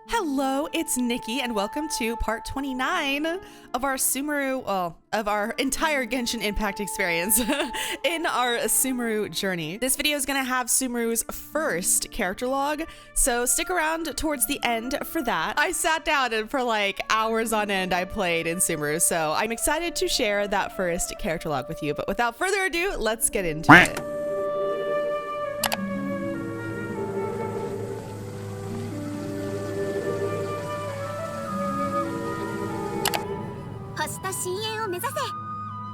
Hello, it's Nikki, and welcome to part 29 of our of our entire Genshin Impact experience in our Sumeru journey. This video is gonna have Sumeru's first character log, so stick around towards the end for that. I sat down and for like hours on end I played in Sumeru, so I'm excited to share that first character log with you, but without further ado, let's get into it.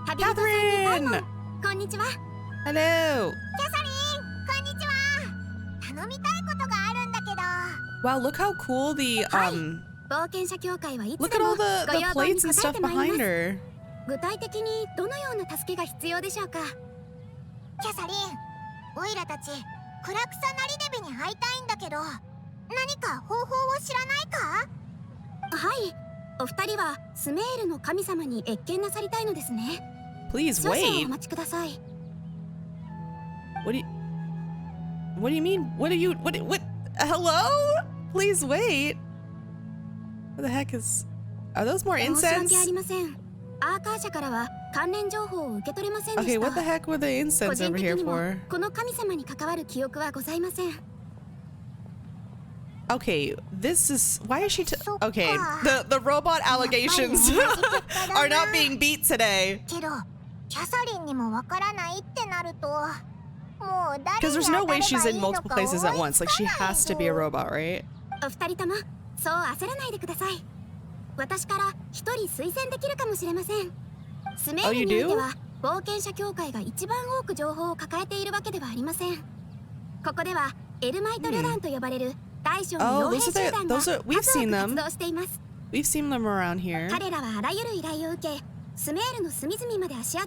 Katheryne! Hello! Wow, look how cool the, look at all the plates and stuff behind her. Please wait. What do you mean? What? Hello? Please wait. What the heck is? Are those more incense? Okay, what the heck were the incense over here for? Okay, this is, why is she okay, the robot allegations are not being beat today. Because there's no way she's in multiple places at once. Like, she has to be a robot, right? Oh, you do? Oh, those are, we've seen them. We've seen them around here.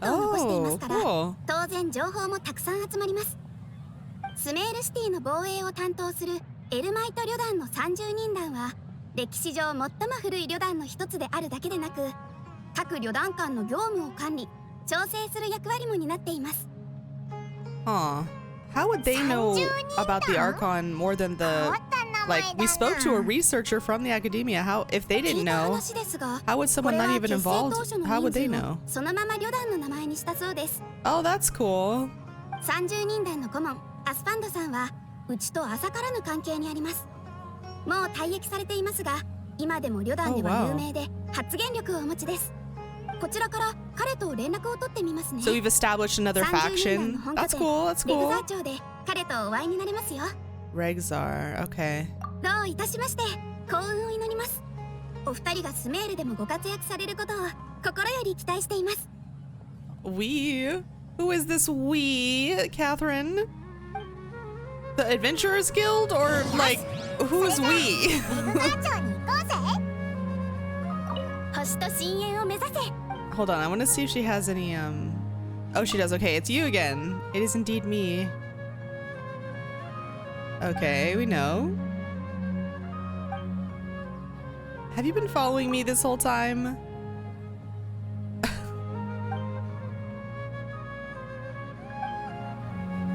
Oh, cool. Huh. How would they know about the Archon more than the... Like, we spoke to a researcher from the academia. How, if they didn't know, how would someone not even involved, how would they know? Oh, that's cool. Oh, wow. So we've established another faction. That's cool, that's cool. Regzar, okay. We? Who is this we, Katheryne? The Adventurers Guild? Or, like, who is we? Hold on, I want to see if she has any, Oh, she does. Okay, it's you again. It is indeed me. Okay, we know. Have you been following me this whole time?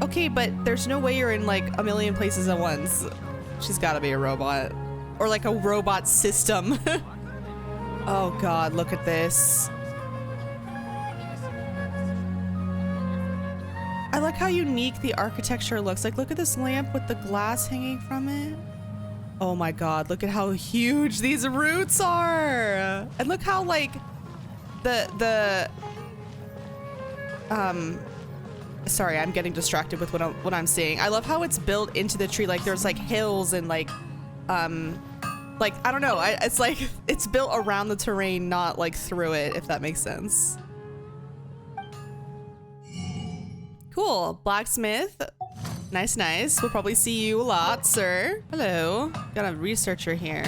Okay, but there's no way you're in like a million places at once. She's gotta be a robot. Or like a robot system. Oh god, look at this. I like how unique the architecture looks. Like, look at this lamp with the glass hanging from it. Oh my god, look at how huge these roots are. And look how, like, sorry, I'm getting distracted with what I'm seeing. I love how it's built into the tree. Like, there's, like, hills and, like, I don't know. It's like, it's built around the terrain, not, like, through it, if that makes sense. Cool. Blacksmith. Nice, nice. We'll probably see you a lot, sir. Hello. Got a researcher here.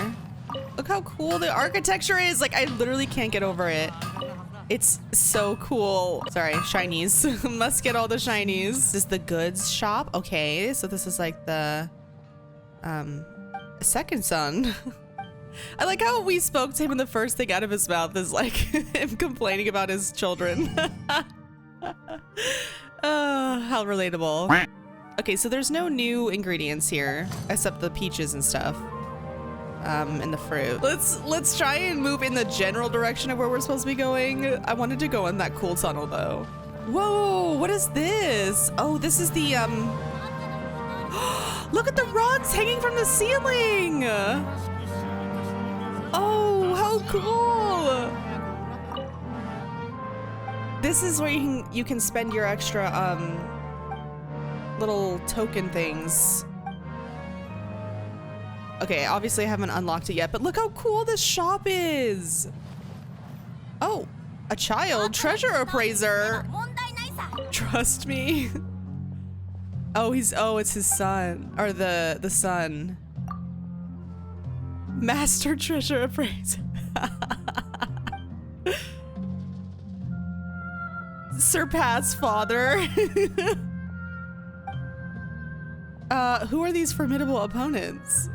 Look how cool the architecture is. Like, I literally can't get over it. It's so cool. Sorry, shinies. Must get all the shinies. This is the goods shop. Okay, so this is like the second son. I like how we spoke to him and the first thing out of his mouth is like him complaining about his children. How relatable. Okay, so there's no new ingredients here except the peaches and stuff. and the fruit. Let's try and move in the general direction of where we're supposed to be going. I wanted to go in that cool tunnel though. Whoa, what is this? Oh, this is the look at the rugs hanging from the ceiling. Oh, how cool. This is where you can spend your extra little token things. Okay, obviously I haven't unlocked it yet, but look how cool this shop is. Oh, a child treasure appraiser. Trust me. Oh, it's his son, or the son. Master treasure appraiser. Surpass father. Who are these formidable opponents?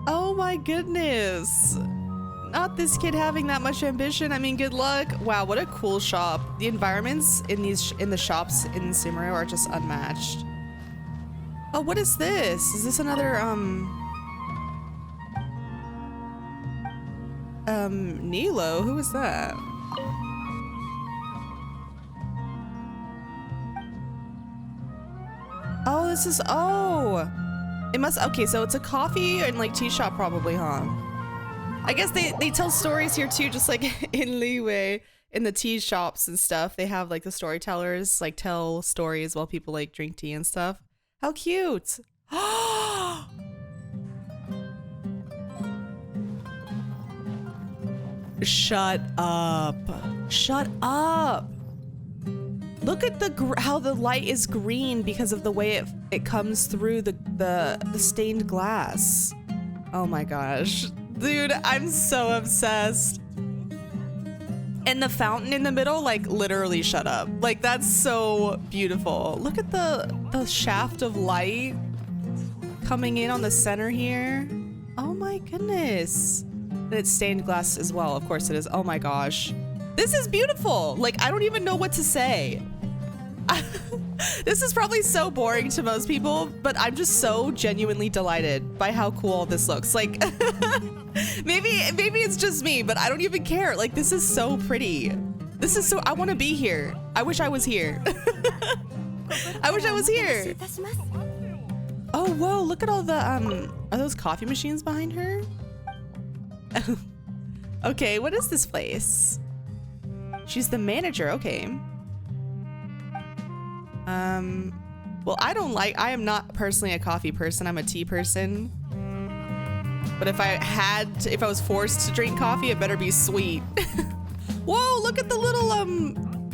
Oh my goodness. Not this kid having that much ambition. I mean, good luck. Wow, what a cool shop. The environments in the shops in Sumeru are just unmatched. Oh, what is this? Is this another Nilo? Who is that? Oh, this is, oh, it must, okay, so it's a coffee and like tea shop probably, huh? I guess they tell stories here too, just like in Leeway, in the tea shops and stuff. They have like the storytellers like tell stories while people like drink tea and stuff. How cute. Shut up. Shut up. Look at how the light is green because of the way it comes through the stained glass. Oh my gosh. Dude, I'm so obsessed. And the fountain in the middle, like literally shut up. Like that's so beautiful. Look at the shaft of light coming in on the center here. Oh my goodness. And it's stained glass as well. Of course it is. Oh my gosh. This is beautiful. Like I don't even know what to say. This is probably so boring to most people, but I'm just so genuinely delighted by how cool this looks. Like maybe it's just me, but I don't even care. Like this is so pretty. This is so, I want to be here. I wish I was here. I wish I was here. Oh, whoa, look at all the, are those coffee machines behind her? Okay, what is this place? She's the manager, okay. Well, I am not personally a coffee person, I'm a tea person. But if I was forced to drink coffee, it better be sweet. Whoa, look at the little,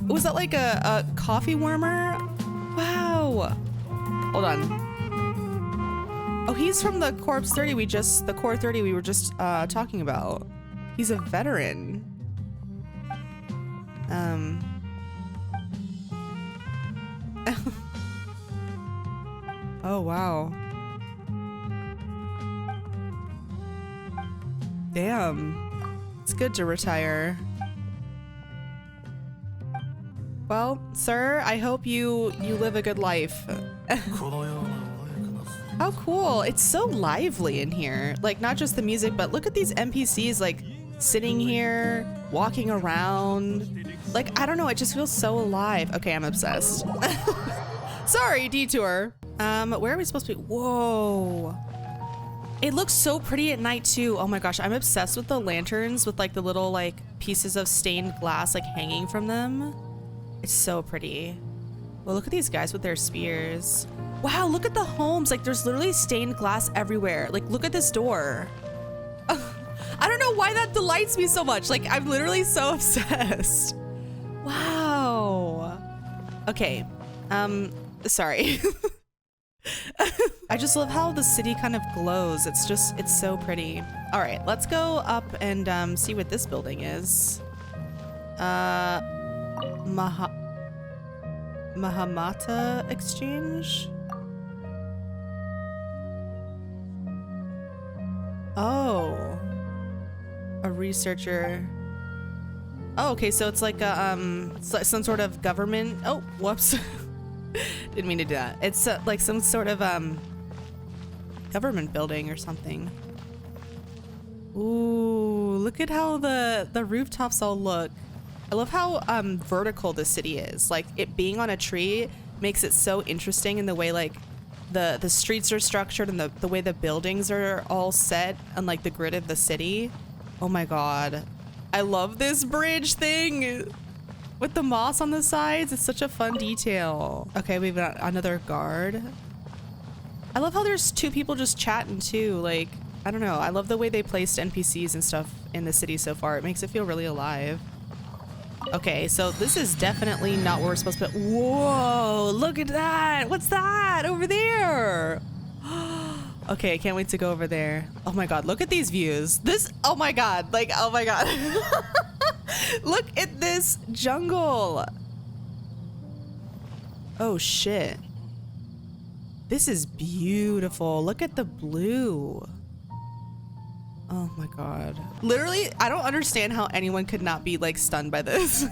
was that like a coffee warmer? Wow. Hold on. Oh, he's from the Corpse 30 the Core 30 we were just talking about. He's a veteran. Oh, wow. Damn. It's good to retire. Well, sir, I hope you live a good life. How cool. It's so lively in here. Like, not just the music, but look at these NPCs, like, sitting here, walking around. Like, I don't know, it just feels so alive. Okay, I'm obsessed. Sorry, detour. Where are we supposed to be? Whoa. It looks so pretty at night too. Oh my gosh, I'm obsessed with the lanterns with like the little like pieces of stained glass like hanging from them. It's so pretty. Well, look at these guys with their spears. Wow, look at the homes. Like there's literally stained glass everywhere. Like look at this door. I don't know why that delights me so much. Like I'm literally so obsessed. Wow. Okay. Sorry. I just love how the city kind of glows. It's so pretty. All right, let's go up and see what this building is. Mahamata Exchange? Oh. A researcher. Oh, okay, so it's like a, some sort of government. Oh, whoops. Didn't mean to do that. It's like some sort of government building or something. Ooh, look at how the rooftops all look. I love how vertical the city is. Like, it being on a tree makes it so interesting in the way like the streets are structured and the way the buildings are all set on like the grid of the city. Oh my god. I love this bridge thing with the moss on the sides. It's such a fun detail. Okay, we've got another guard. I love how there's two people just chatting too. Like, I don't know. I love the way they placed NPCs and stuff in the city so far. It makes it feel really alive. Okay, so this is definitely not where we're supposed to be. Whoa, look at that. What's that over there? Okay, I can't wait to go over there. Oh my god, look at these views. This, oh my god, like, oh my god. Look at this jungle. Oh shit. This is beautiful. Look at the blue. Oh my god. Literally, I don't understand how anyone could not be like stunned by this.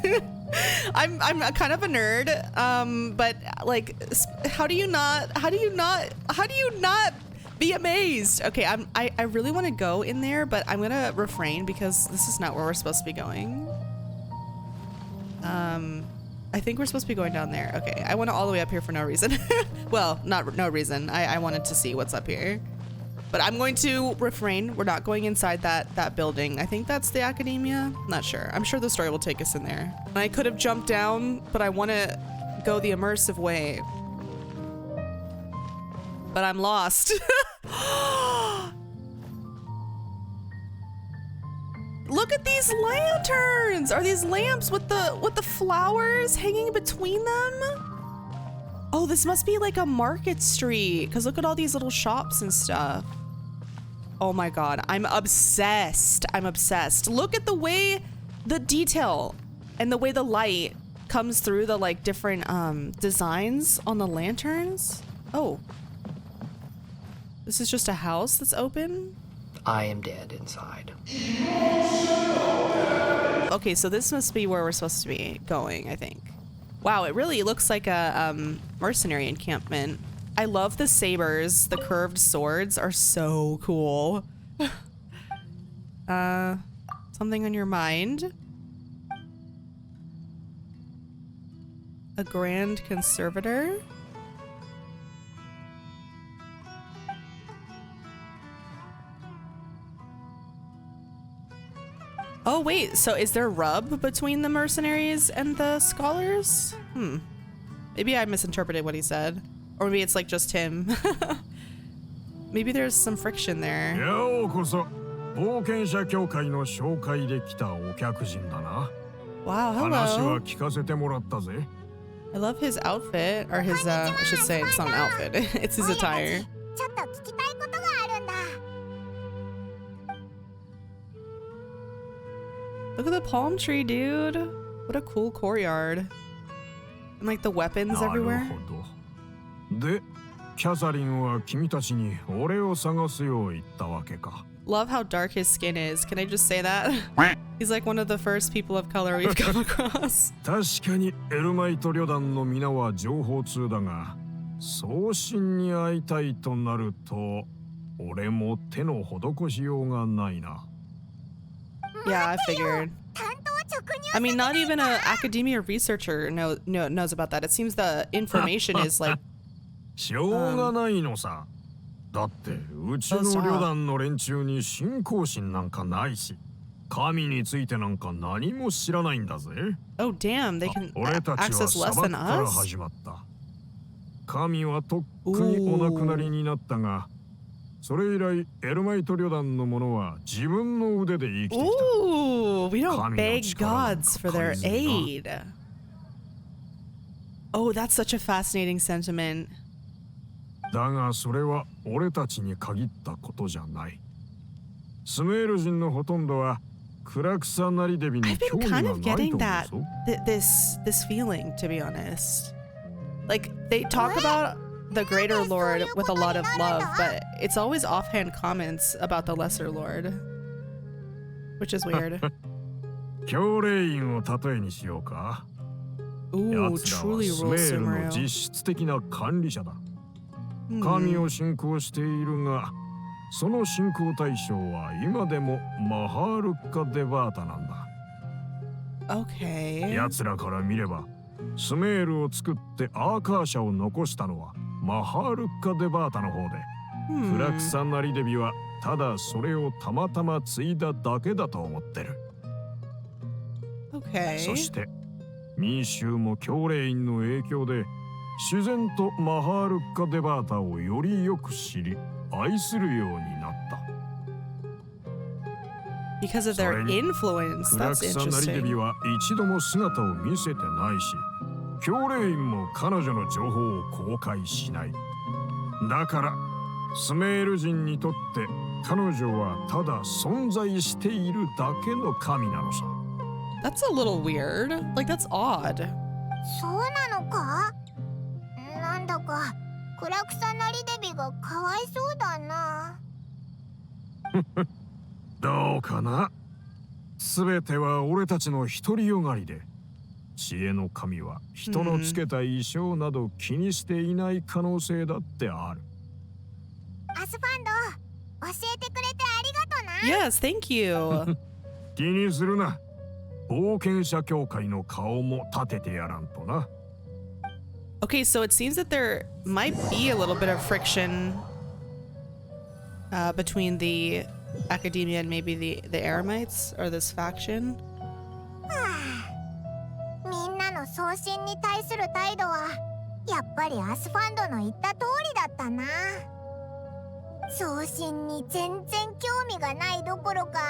I'm kind of a nerd, but like, how do you not be amazed? Okay, I really want to go in there, but I'm gonna refrain because this is not where we're supposed to be going. I think we're supposed to be going down there. Okay, I went all the way up here for no reason. Well, no reason. I wanted to see what's up here. But I'm going to refrain. We're not going inside that building. I think that's the academia. Not sure. I'm sure the story will take us in there. I could have jumped down, but I want to go the immersive way. But I'm lost. Look at these lanterns. Are these lamps with the flowers hanging between them? Oh, this must be like a market street, because look at all these little shops and stuff. Oh my god, I'm obsessed. I'm obsessed. Look at the way the detail and the way the light comes through the like different designs on the lanterns. Oh. This is just a house that's open? I am dead inside. Okay, so this must be where we're supposed to be going, I think. Wow, it really looks like a mercenary encampment. I love the sabers. The curved swords are so cool. Something on your mind? A grand conservator? Oh wait, so is there rub between the mercenaries and the scholars? Maybe I misinterpreted what he said. Or maybe it's like just him. Maybe there's some friction there. Wow, hello. I love his outfit, or his, I should say it's not an outfit, it's his attire. Look at the palm tree, dude. What a cool courtyard. And like the weapons everywhere. Love how dark his skin is. Can I just say that? He's like one of the first people of color we've come across. Yeah, I figured. I mean, not even an academia researcher knows about that. It seems the information is like... Oh damn, they can access less than us? Ooh, we don't beg gods for their aid. Oh, that's such a fascinating sentiment. I've been kind of getting that, this feeling, to be honest. Like, they talk about the greater lord with a lot of love, but it's always offhand comments about the lesser lord, which is weird. 教令員を例えにしようか。 Ooh, 奴らは truly ス rules メールの Sumeru. 実質的な管理者だ。神を信仰しているが、その信仰対象は今でもマハールッカ・デバータなんだ。Okay. 奴らから見れば、スメールを作ってアーカー社を残したのはマハールッカ・デバータの方で、クラクサナリデビはただそれをたまたま継いだだけだと思ってる。Okay. そして民衆も教令員の影響で自然とマハールッカ・デバータをよりよく知り愛するようになった。 Because of their それに influence. クラ That's クサナリデ interesting. ビは一度も姿を見せてないし、教令員も彼女の情報を公開しない。だからスメール人にとって彼女はただ存在しているだけの神なのさ。 That's a little weird. Like, that's odd. そうなのか？なんだかクラクサナリデビがかわいそうだな。どうかな。すべては俺たちの独りよがりで、知恵の神は人のつけた衣装など気にしていない可能性だってある。アスファンド、教えてくれてありがとな。 Yes, thank you. 気にするな。冒険者協会の顔も立ててやらんとな。 Okay, so it seems that there might be a little bit of friction between the academia and maybe the Eremites or this faction. みんなの送信に対する態度はやっぱりアスファンドの言った通りだったな。送信に全然興味がないどころか、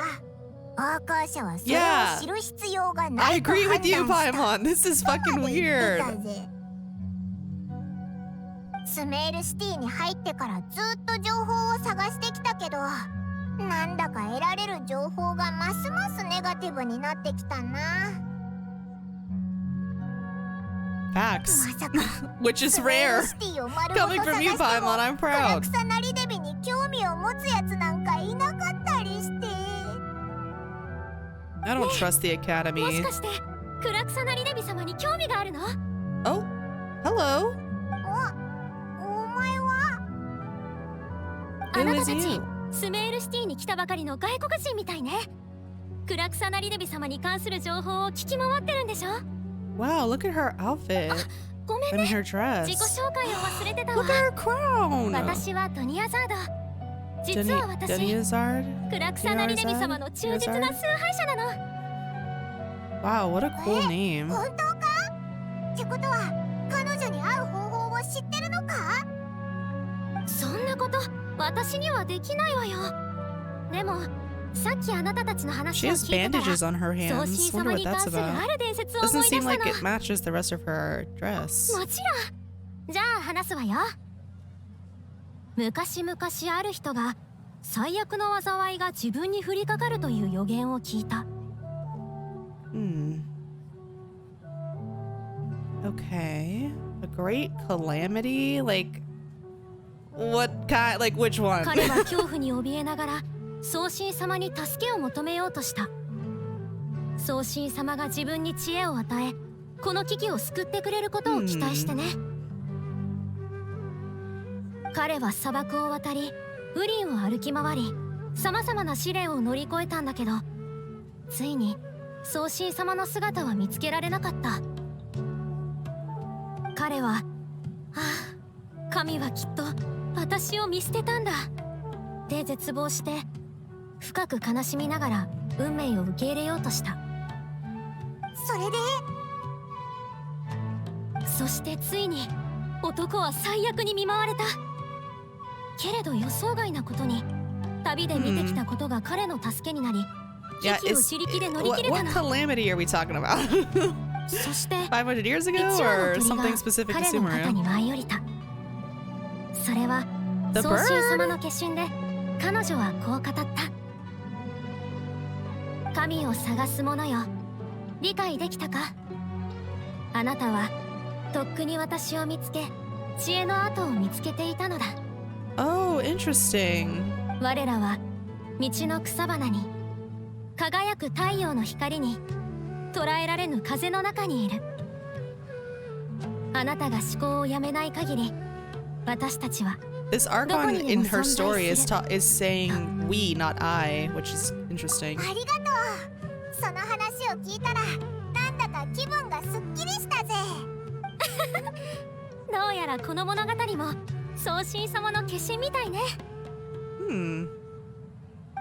アーカー社はそれを知る必要がな I いと agree 判 with you, 断した。 Paimon. This is fucking 言って weird. たぜ。スメールシティに入ってからずっと情報を探してきたけど、なんだか得られる情報がますますネガティブになってきたな。 Facts. まさか Which is スメー rare. ルシティを丸ごと Coming 探 from して you, も Paimon. I'm クラ proud. クサナリデビに興味を持つやつなんかいなかったりして。 I don't trust the もし academy. かしてクラクサナリデビ様に興味があるの？ Oh, hello. お前は？あ Who なた is たち you? スメールシティに来たばかりの外国人みたいね。クラクサナリデビ様に関する情報を聞き回ってるんでしょ？ Wow, look at her outfit. ごめ I ん mean ね。 her dress. 自己紹介を忘れてたわ。 Look at her crown. 私はドニアザード。実は私、 Dunyarzad? クラクサナリデビ様の忠実な崇拝者なの。 Wow, what a cool name. 本当か？ってことは彼女に会う方法を知ってるのか？そんなこと私にはできないわよ。でもさっきあなたたちの She 話を has 聞いてた bandages ら、 on her 送 hands. 信 Wonder 様 what に関 that's するあ about. る伝説を思 Doesn't い出 seem した like の。 it matches the rest of her dress. もちろん。じゃあ話すわよ。昔々ある人が最悪の災いが自分に降りかかるという予言を聞いた。Hmm. Okay. A great calamity? Like, what kind? Like, which one? 彼は恐怖に怯えながら送信様に助けを求めようとした。送信様が自分に知恵を与え、この危機を救ってくれることを期待してね。彼は砂漠を渡り、ウリンを歩き回り、様々な試練を乗り越えたんだけど、ついに送信様の姿は見つけられなかった。彼は、神はきっと私を見捨てたんだで絶望して、深く悲しみながら運命を受け入れようとした。それで？そしてついに男は最悪に見舞われた。けれど予想外なことに、旅で見てきたことが彼の助けになり、危 Yeah, 機を is 自力で乗り what, 切れた what の。 calamity are we talking about? そして500 years 一 ago 羽 or の鳥 something が specific to 彼の肩 Sumeru? に舞い降りた。それは The 送 bird? 信様の化身で、彼女はこう語った。神を探す者よ、理解できたか？あなたはとっくに私を見つけ、知恵の跡を見つけていたのだ。 Oh, interesting. 我らは道の草花に、輝く太陽の光に捉えられぬ風の中にいる。あなたが思考をやめない限り、私たちは This Archon in her story is saying we, not I, which is interesting. ありがとう。その話を聞いたらなんだか気分がすっきりしたぜ。どうやらこの物語も送信様の化身みたいね。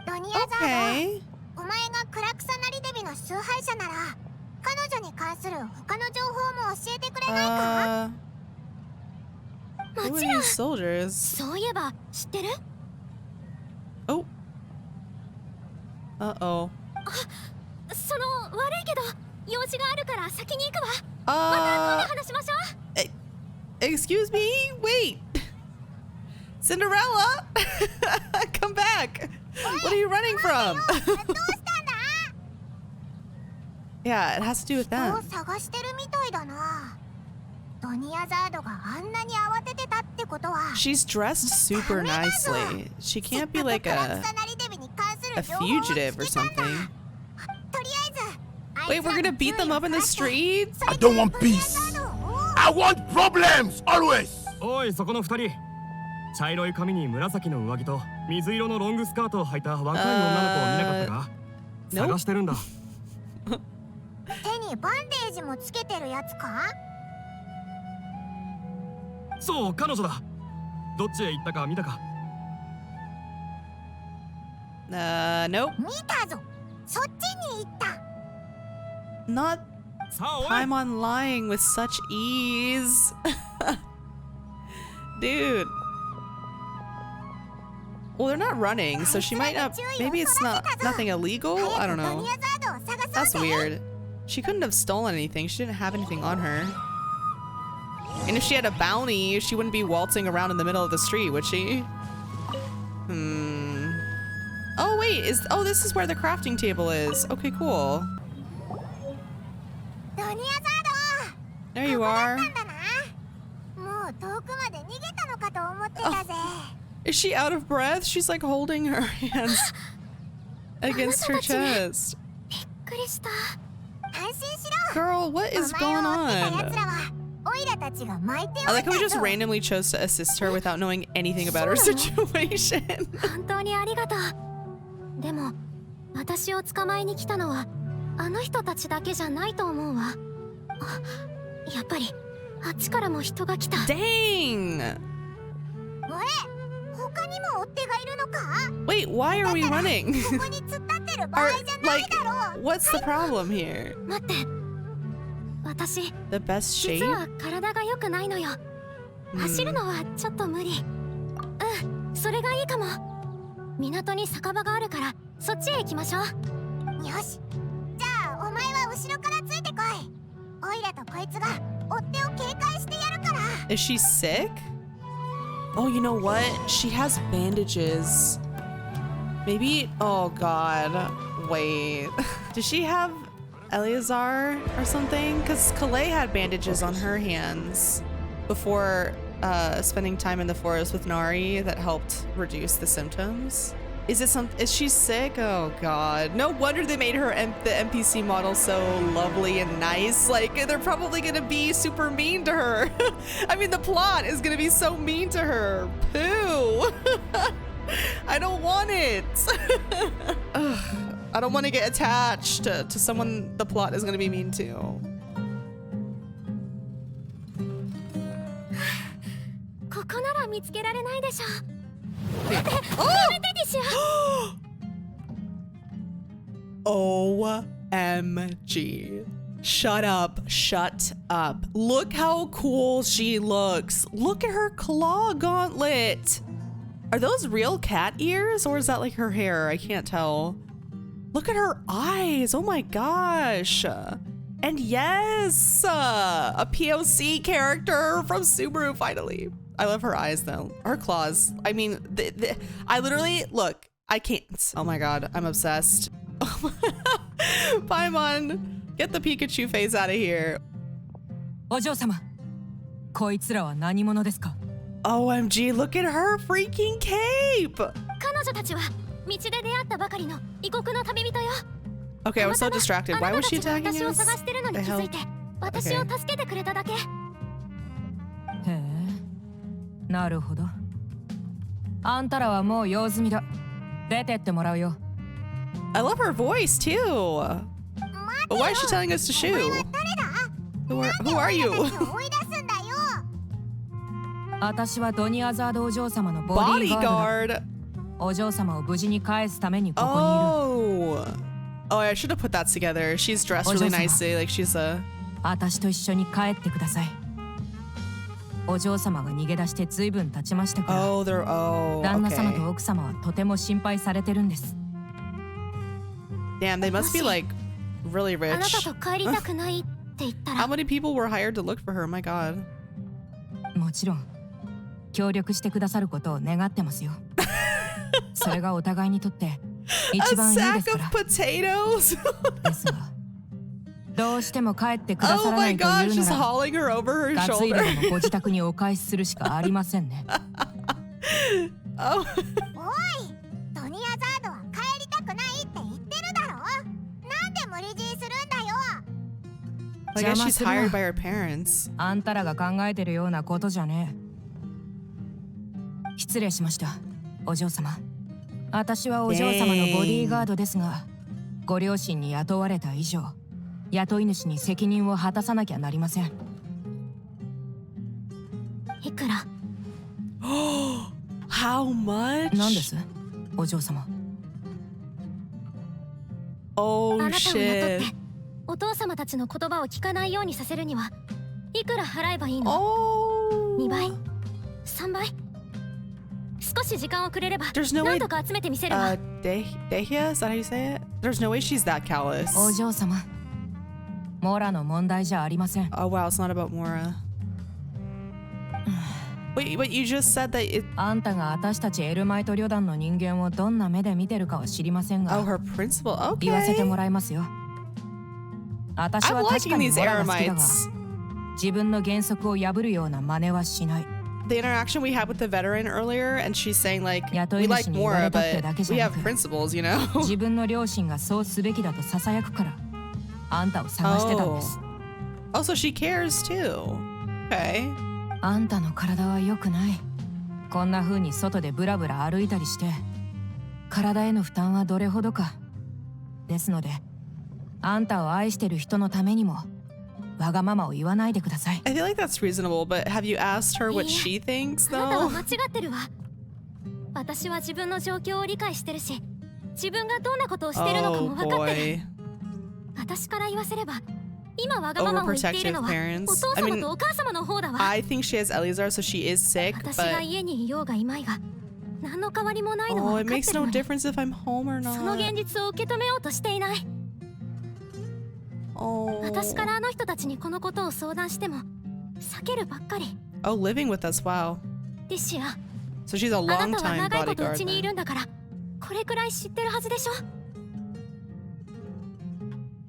ドニアザード、Okay. お前がクラクサナリデビの崇拝者なら彼女に関する他の情報も教えてくれないか？ Who are もちろん。 these soldiers? そういえば知ってる？ Oh. Uh-oh. その悪いけど用事があるから先に行くわ。また今度話しましょう。Excuse me? Wait. Cinderella? Come back. What are you running from? どうしたんだ？ Yeah, it has to do with 人を them. 探してるみたいだな。ドニアザードがあんなに慌ててたってことは She's dressed super nicely. She can't be like クラ a クサナリデビに関する a 情報を聞 fugitive け or たんだ。 something. とりあえず Wait, we're gonna beat them up in the streets? I don't want peace. I want problems always. おい、そこの二人。茶色い髪に紫の上着と水色のロングスカートを履いた若い女の子を見なかったか？ Nope. 探してるんだ。手にバンデージもつけてるやつか？そう、彼女だ。どっちへ行ったか見たか？ Nope. 見たぞ。そっちに行った。 Not さあ、おい。 Paimon lying with such ease. Dude. Well, they're not running, so she might not. Maybe it's not nothing illegal. I don't ド know. ニアザードを探そう That's ぜ。 weird. She couldn't have stolen anything. She didn't have anything on her. And if she had a bounty, she wouldn't be waltzing around in the middle of the street, would she? Oh wait, this is where the crafting table is. Okay, cool. ドニアザード。 There you are. ここだったんだな。もう遠くまで逃げたのかと思ってたぜ。 Is she out of breath? She's like holding her hands against her chest. びっくりした。安心しろ。 Girl, what is お前 going を追ってた on? 奴らはオイラたちが巻いておいた I like how we just ぞ。 randomly chose to assist her without knowing anything about her situation. 本当にありがとう。でも私を捕まえに来たのはあの人たちだけじゃないと思うわ。あ、やっぱりあっちからも人が来た。 Dang! 他にも追っ手がいるのか？ Wait, why are we running? ここに突っ立ってる場合 Are, じゃない like, だろう。 what's the problem here? 待って。私 The best 実 shape? は体が良くないのよ。走るのはちょっと無理。うん、それがいいかも。港に酒場があるからそっちへ行きましょう。よし。じゃあお前は後ろからついてこい。オイラとこいつが追っ手を警戒してやるから。 Is she sick? Oh, you know what? She has bandages. Maybe. Oh, God. Wait. Does she have Eleazar or something? Because Calais had bandages on her hands before spending time in the forest with Nari that helped reduce the symptoms. Is she sick? Oh God. No wonder they made her the NPC model so lovely and nice. Like, they're probably gonna be super mean to her. I mean, the plot is gonna be so mean to her. Pooh. I don't want it. Ugh. I don't want to get attached to someone the plot is gonna be mean to. ここなら見つけられないでしょ。 OMG. Shut up. Shut up. Look how cool she looks. Look at her claw gauntlet. Are those real cat ears or is that like her hair? I can't tell. Look at her eyes. Oh my gosh. And yes, a POC character from Subaru finally. I love her eyes though. Her claws. I mean, I literally, look, I can't. Oh my God, I'm obsessed. Paimon, get the Pikachu face out of here. お嬢様、こいつらは何者ですか？ OMG, look at her freaking cape. 彼女たちは道で出会ったばかりの異国の旅人よ。Okay, I was so distracted. Why was she attacking 私を us? 探してるのに The 気づ hell? いて私を助けてくれただけ。へえ、なるほど。あんたらはもう用済みだ。出てってもらうよ。I love her voice too. But why is she telling us to shoo? Who are you? 追い出すんだよ。私はドニャーザードお嬢様のボディーガードだ。 Bodyguard. お嬢様を無事に返すためにここにいる。Oh, I should have put that together. She's dressed really nicely, like she's a. 私と一緒に帰ってください。お嬢様が逃げ出してずいぶん経ちましたから。Oh,旦那様と okay. 奥様はとても心配されてるんです。Damn, they must be like really あなた rich. と帰りたくないって言ったら How many people were hired to look for her? My God. もちろん協力してくださることを願ってますよ。それがお互いにとって一 A 番いいで sack すか of ら。 potatoes. ですが、どうしても帰ってくださ Oh らな my いという God, な she's ら、 hauling her over her 担いで shoulder. でもご自宅にお返しするしかありませんね。Oh. おい、ドニアザードは帰りたくないって言ってるだろ。なんで無理強いするんだよ。 I guess she's hired by her parents. あんたらが考えてるようなことじゃねえ。失礼しました、お嬢様。私はお嬢様のボディーガードですが、ご両親に雇われた以上、雇い主に責任を果たさなきゃなりません。いくら How much? 何です、お嬢様。Oh あなたを雇って shit. お父様たちの言葉を聞かないようにさせるにはいくら払えばいいの？ Oh. 2倍 ?3 倍？少し時間をくれれば There's no 何 way. とか集めてみせるわ。Dehya? Is that how you say it? There's no way she's that callous. お嬢様、モラの問題じゃありません。 Oh wow, it's not about Mora. Wait, you just said that it. あんたが私たちエルマイト旅団の人間をどんな目で見てるかは知りません Oh, が、 her principal. 言わせて Okay. もらいますよ。私 I'm は確 liking かに these モラが好きだが、 Eremites. 自分の原則を破るような真似はしない。 The interaction we had with the veteran earlier, and she's saying like, we like Mora, but we have principles, you know? 自分の両親がそうすべきだと囁くから、あんたを探してたんです。 Oh, so she cares too. Okay. あんたの体は良くない。こんな風に外でブラブラ歩いたりして、体への負担はどれほどか。ですので、あんたを愛してる人のためにも、わがままを言わないでください。 I feel like that's reasonable, but have you asked her what she thinks あなたは though? 間違ってるわ。私は自分の状況を理解してるし、自分がどんなことをしてるのか Oh も分かってる。 boy. 私から言わせれば、今わがままを言っているのは Overprotective お parents. 父 I 様 mean, とお母様の方だわ。 I think she has Elizar, so she is sick, 私が but 家にいようがいまいが、何の変わりもないの oh, は it 分かっ makes てる no のに、 difference if I'm home or その not. 現実を受け止めようとしていない。 Oh. 私からあの人たちにこのことを相談しても避けるばっかり。 Oh, living with us. Wow. ディシア、 So she's a あな long たは time 長いことう bodyguard ちにい then. るんだから、これくらい知ってるはずでしょ。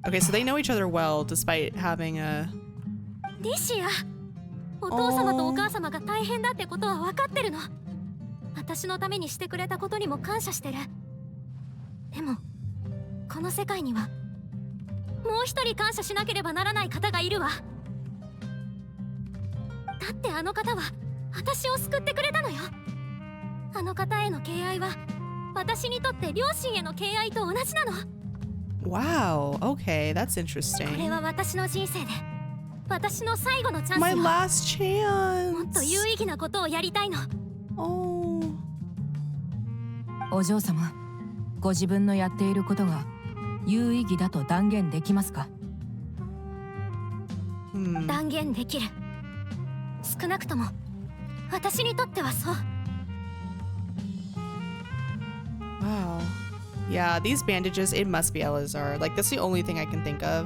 Okay, so they know each other well despite having a. ディシア、お父様とお母様が大変だってことは分かってるの。私のためにしてくれたことにも感謝してる。でもこの世界にはもう一人感謝しなければならない方がいるわ。だってあの方は私を救ってくれたのよ。あの方への敬愛は私にとって両親への敬愛と同じなの。 Wow. Okay, that's これ interesting. は私の人生で私の最後のチャンス My よ。 last もっと chance. 有意義なことをやりたいの。 Oh. お嬢様、ご自分のやっていることが有意義だと断言できますか？ Hmm. 断言できる。少なくとも私にとってはそう。 Wow. Yeah, these bandages, it must be Elazar. Like, that's the only thing I can think of.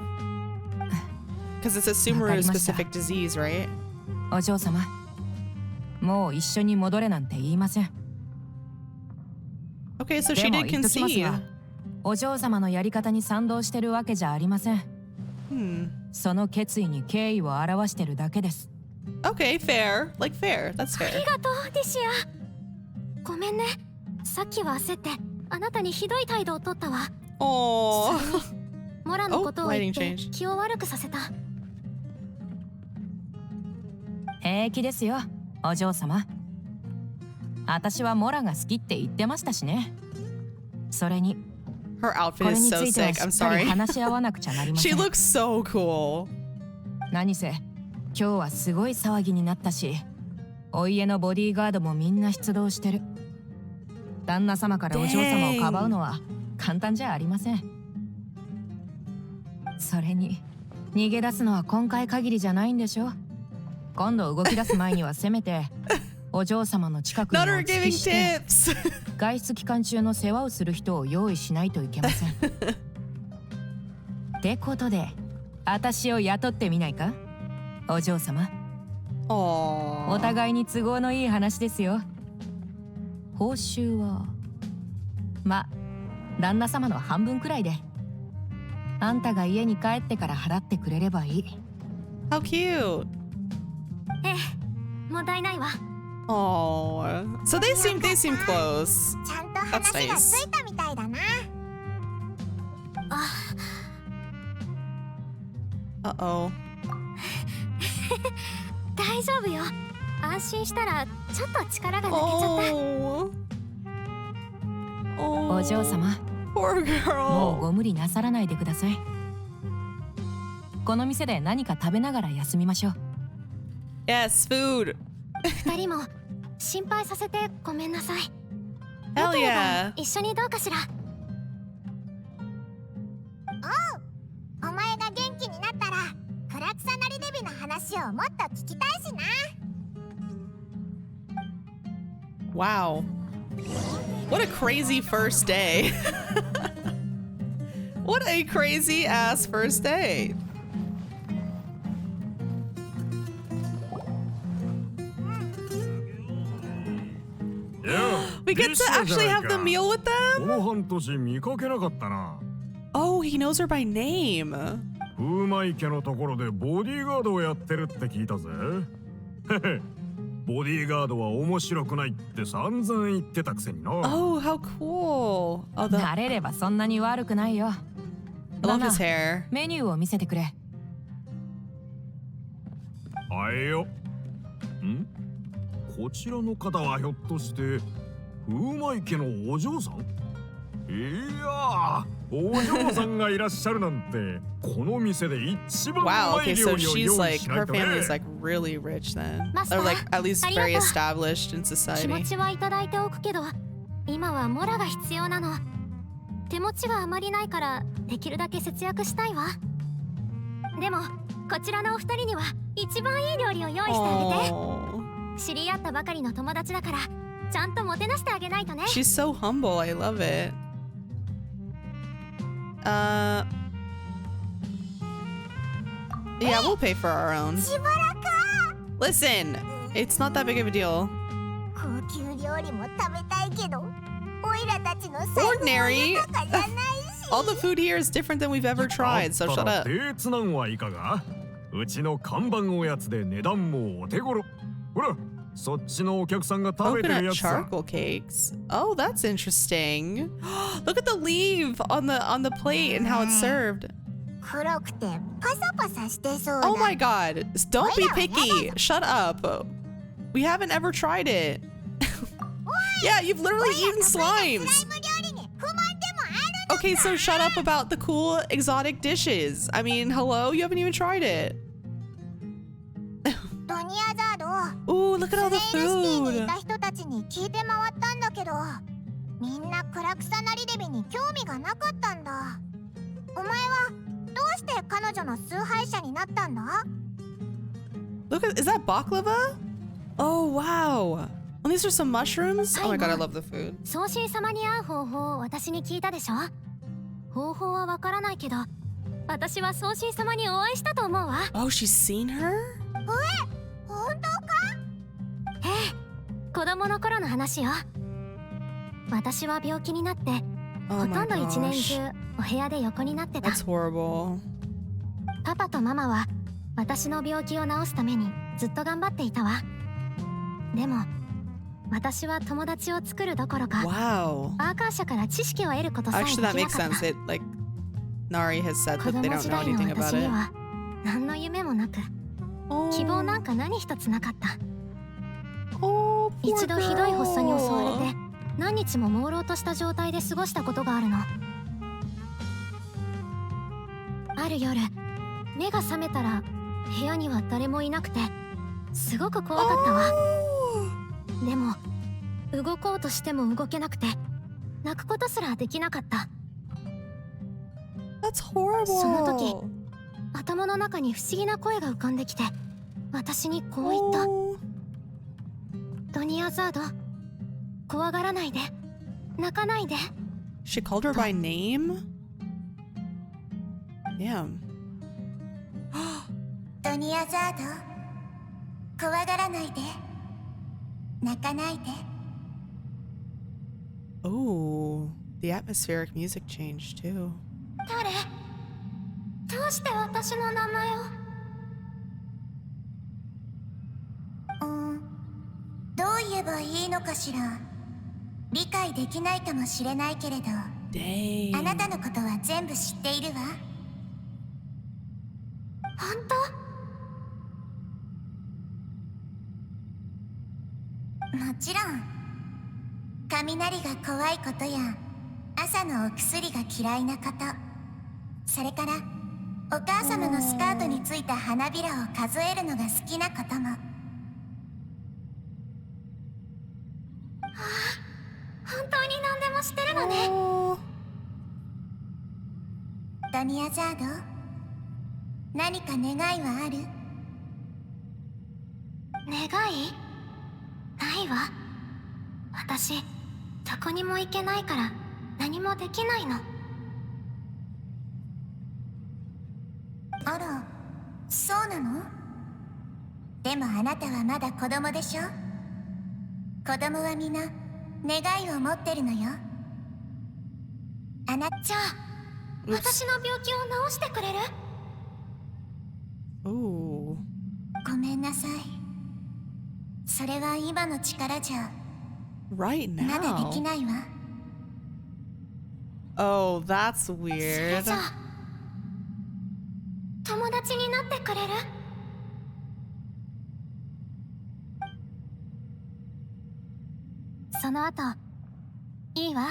Because it's a Sumeru specific disease, right? お嬢様、もう一緒に戻れなんて言いません。 Okay, so で she も did 言っときます concede. が、お嬢様のやり方に賛同してるわけじゃありません。 Hmm. その決意に敬意を表してるだけです。 Okay, fair. Like, fair. That's あり fair. がとうディシア。ごめんね、さっきは焦ってあなたにひどい態度をとったわ。 Oh. モラのことを言っ lighting て change. 気を悪くさせた。平気ですよ、お嬢様。私はモラが好きって言ってましたしね。それに Her こ outfit れ is に so ついては sick. し I'm っかり sorry. 話し合わなくちゃなりませ She ん。 looks so cool. 何せ今日はすごい騒ぎになったし、お家のボディーガードもみんな出動してる。旦那様からお嬢様をかばうのは簡単じゃありません。それに逃げ出すのは今回限りじゃないんでしょ。今度動き出す前にはせめてお嬢様の近くに Not お her 付 giving きして tips. 外出期間中の世話をする人を用意しないといけません。ってことで私を雇ってみないか、お嬢様。お Aww. 互いに都合のいい話ですよ。報酬はま、旦那様の半分くらいで、あんたが家に帰ってから払ってくれればいい。 How cute. ええ、問題ないわ。 Aww. So they seem close. ちゃんと話がついたみたいだな。Uh-oh. 大丈夫よ。安心したらちょっと力が抜けちゃった。 Oh. お嬢様、 Poor もう girl. ご無理なさらないでください。この店で何か食べながら休みましょう。 Yes, food. 二人も心配させてごめんなさい。 Hell よければ yeah. 一緒にどうかしら。お前が元気になったらクラクサナリデビの話をもっと聞きたいしな。 Wow. What a crazy first day. What a crazy ass first day. We get to actually have the meal with こ them? の半年見かけなかったな。 Oh, he knows her by name. 風魔池のところでボディーガードをやってるって聞いたぜ。へへ、ボディーガードは面白くないって散々言ってたくせにな。 Oh, how cool. Oh, the, 慣れればそんなに悪くないよ。 I love his hair. メニューを見せてくれ。はいよ。ん？こちらの方はひょっとして風魔池のお嬢さん？いやー、お嬢さんがいらっしゃるなんてこの店で一番う Wow, ま okay, い so 料理を she's 用意 like, しない her とね。 family is like really rich then. Master, Or like at least very arigato. established in 気 society. 持ちはいただいておくけど、今はモラが必要なの。手持ちがあまりないからできるだけ節約したいわ。でもこちらのお二人には一番いい料理を用意してあげて。 Oh, 知り合ったばかりの友達だからちゃんともてなしてあげないとね。 she's so humble. I love it. Yeah, we'll pay for our own. しばらく Listen, it's not that big of a deal. 高級料理も食べたいけど、オイラたちの財布も Ordinary. 豊かじゃないし。 All the food here is different than we've ever tried, so だ shut ったら up. デツナンはいかが？うちの看板おやつで値段もお手頃。ほら、そっちのお客さんが食べてる Coconut やつさ。 charcoal cakes. Oh, that's interesting. Look at the leaf on the plate and how it's served. 黒くてパサパサしてそうな。 Oh my god. Don't be picky. Shut up. We haven't ever tried it. Yeah, you've literally eaten スライ slimes. ム料理に不満でもあるのか。 Okay, so shut up about the cool exotic dishes. I mean, hello? You haven't even tried it. ドニアザード Ooh, look at all the スネイルシティにい food. た人たちに聞いて回ったんだけど、みんなクラクサナリデビに興味がなかったんだ。お前はどうして彼女の崇拝者になったんだ？ Look at, is that baklava? Oh, wow. And these are some mushrooms? Oh my god, I love the food. 送信様に会う方法を私に聞いたでしょ。方法はわからないけど、私は送信様にお会いしたと思うわ。 Oh, she's seen her? 本当か？ええ、子供の頃の話よ。私は病気になって、 Oh ほ my とんど一年 gosh. 中お部屋で横になってた。 That's horrible. パパとママは私の病気を治すためにずっと頑張っていたわ。でも私は友達を作るどころか、 Wow. アーカー社から知識を得ることさえでき Actually, な that かっ makes た。 sense. It like Nari has said 子 that they 供 don't 時 know 代の anything 私 about に it. は何の夢もなく、希望なんか何一つなかった。 Oh, poor 一度ひどい発作に襲われ girl. て何日も朦朧とした状態で過ごしたことがあるの。ある夜、目が覚めたら部屋には誰もいなくてすごく怖かったわ。でも動こうとしても動けなくて泣くことすらできなかった。 That's horrible. その時、頭の中に不思議な声が浮かんできて私にこう言った。 Oh. ドニアザード、怖がらないで、泣かないで。 She called her by name? Damn. ドニアザード、怖がらないで、泣かないで。 Oh, the atmospheric music changed too. 誰？どうして私の名前を？どう言えばいいのかしら。理解できないかもしれないけれど、 Dang. あなたのことは全部知っているわ。本当？もちろん。雷が怖いことや朝のお薬が嫌いなこと、それからお母様のスカートについた花びらを数えるのが好きなことも。本当に何でも知ってるのね。 Oh. ドニアザード、何か願いはある？願い？ないわ。私、どこにも行けないから何もできないの。あら、そうなの？でもあなたはまだ子供でしょ？子供はみんな願いを持ってるのよ。じゃあ、私の病気を治してくれる？ Oh. ごめんなさい。それは今の力じゃ Right まだでき now. ないわ。 Oh, that's それ weird. じゃあ、友達になってくれる？その後、いいわ。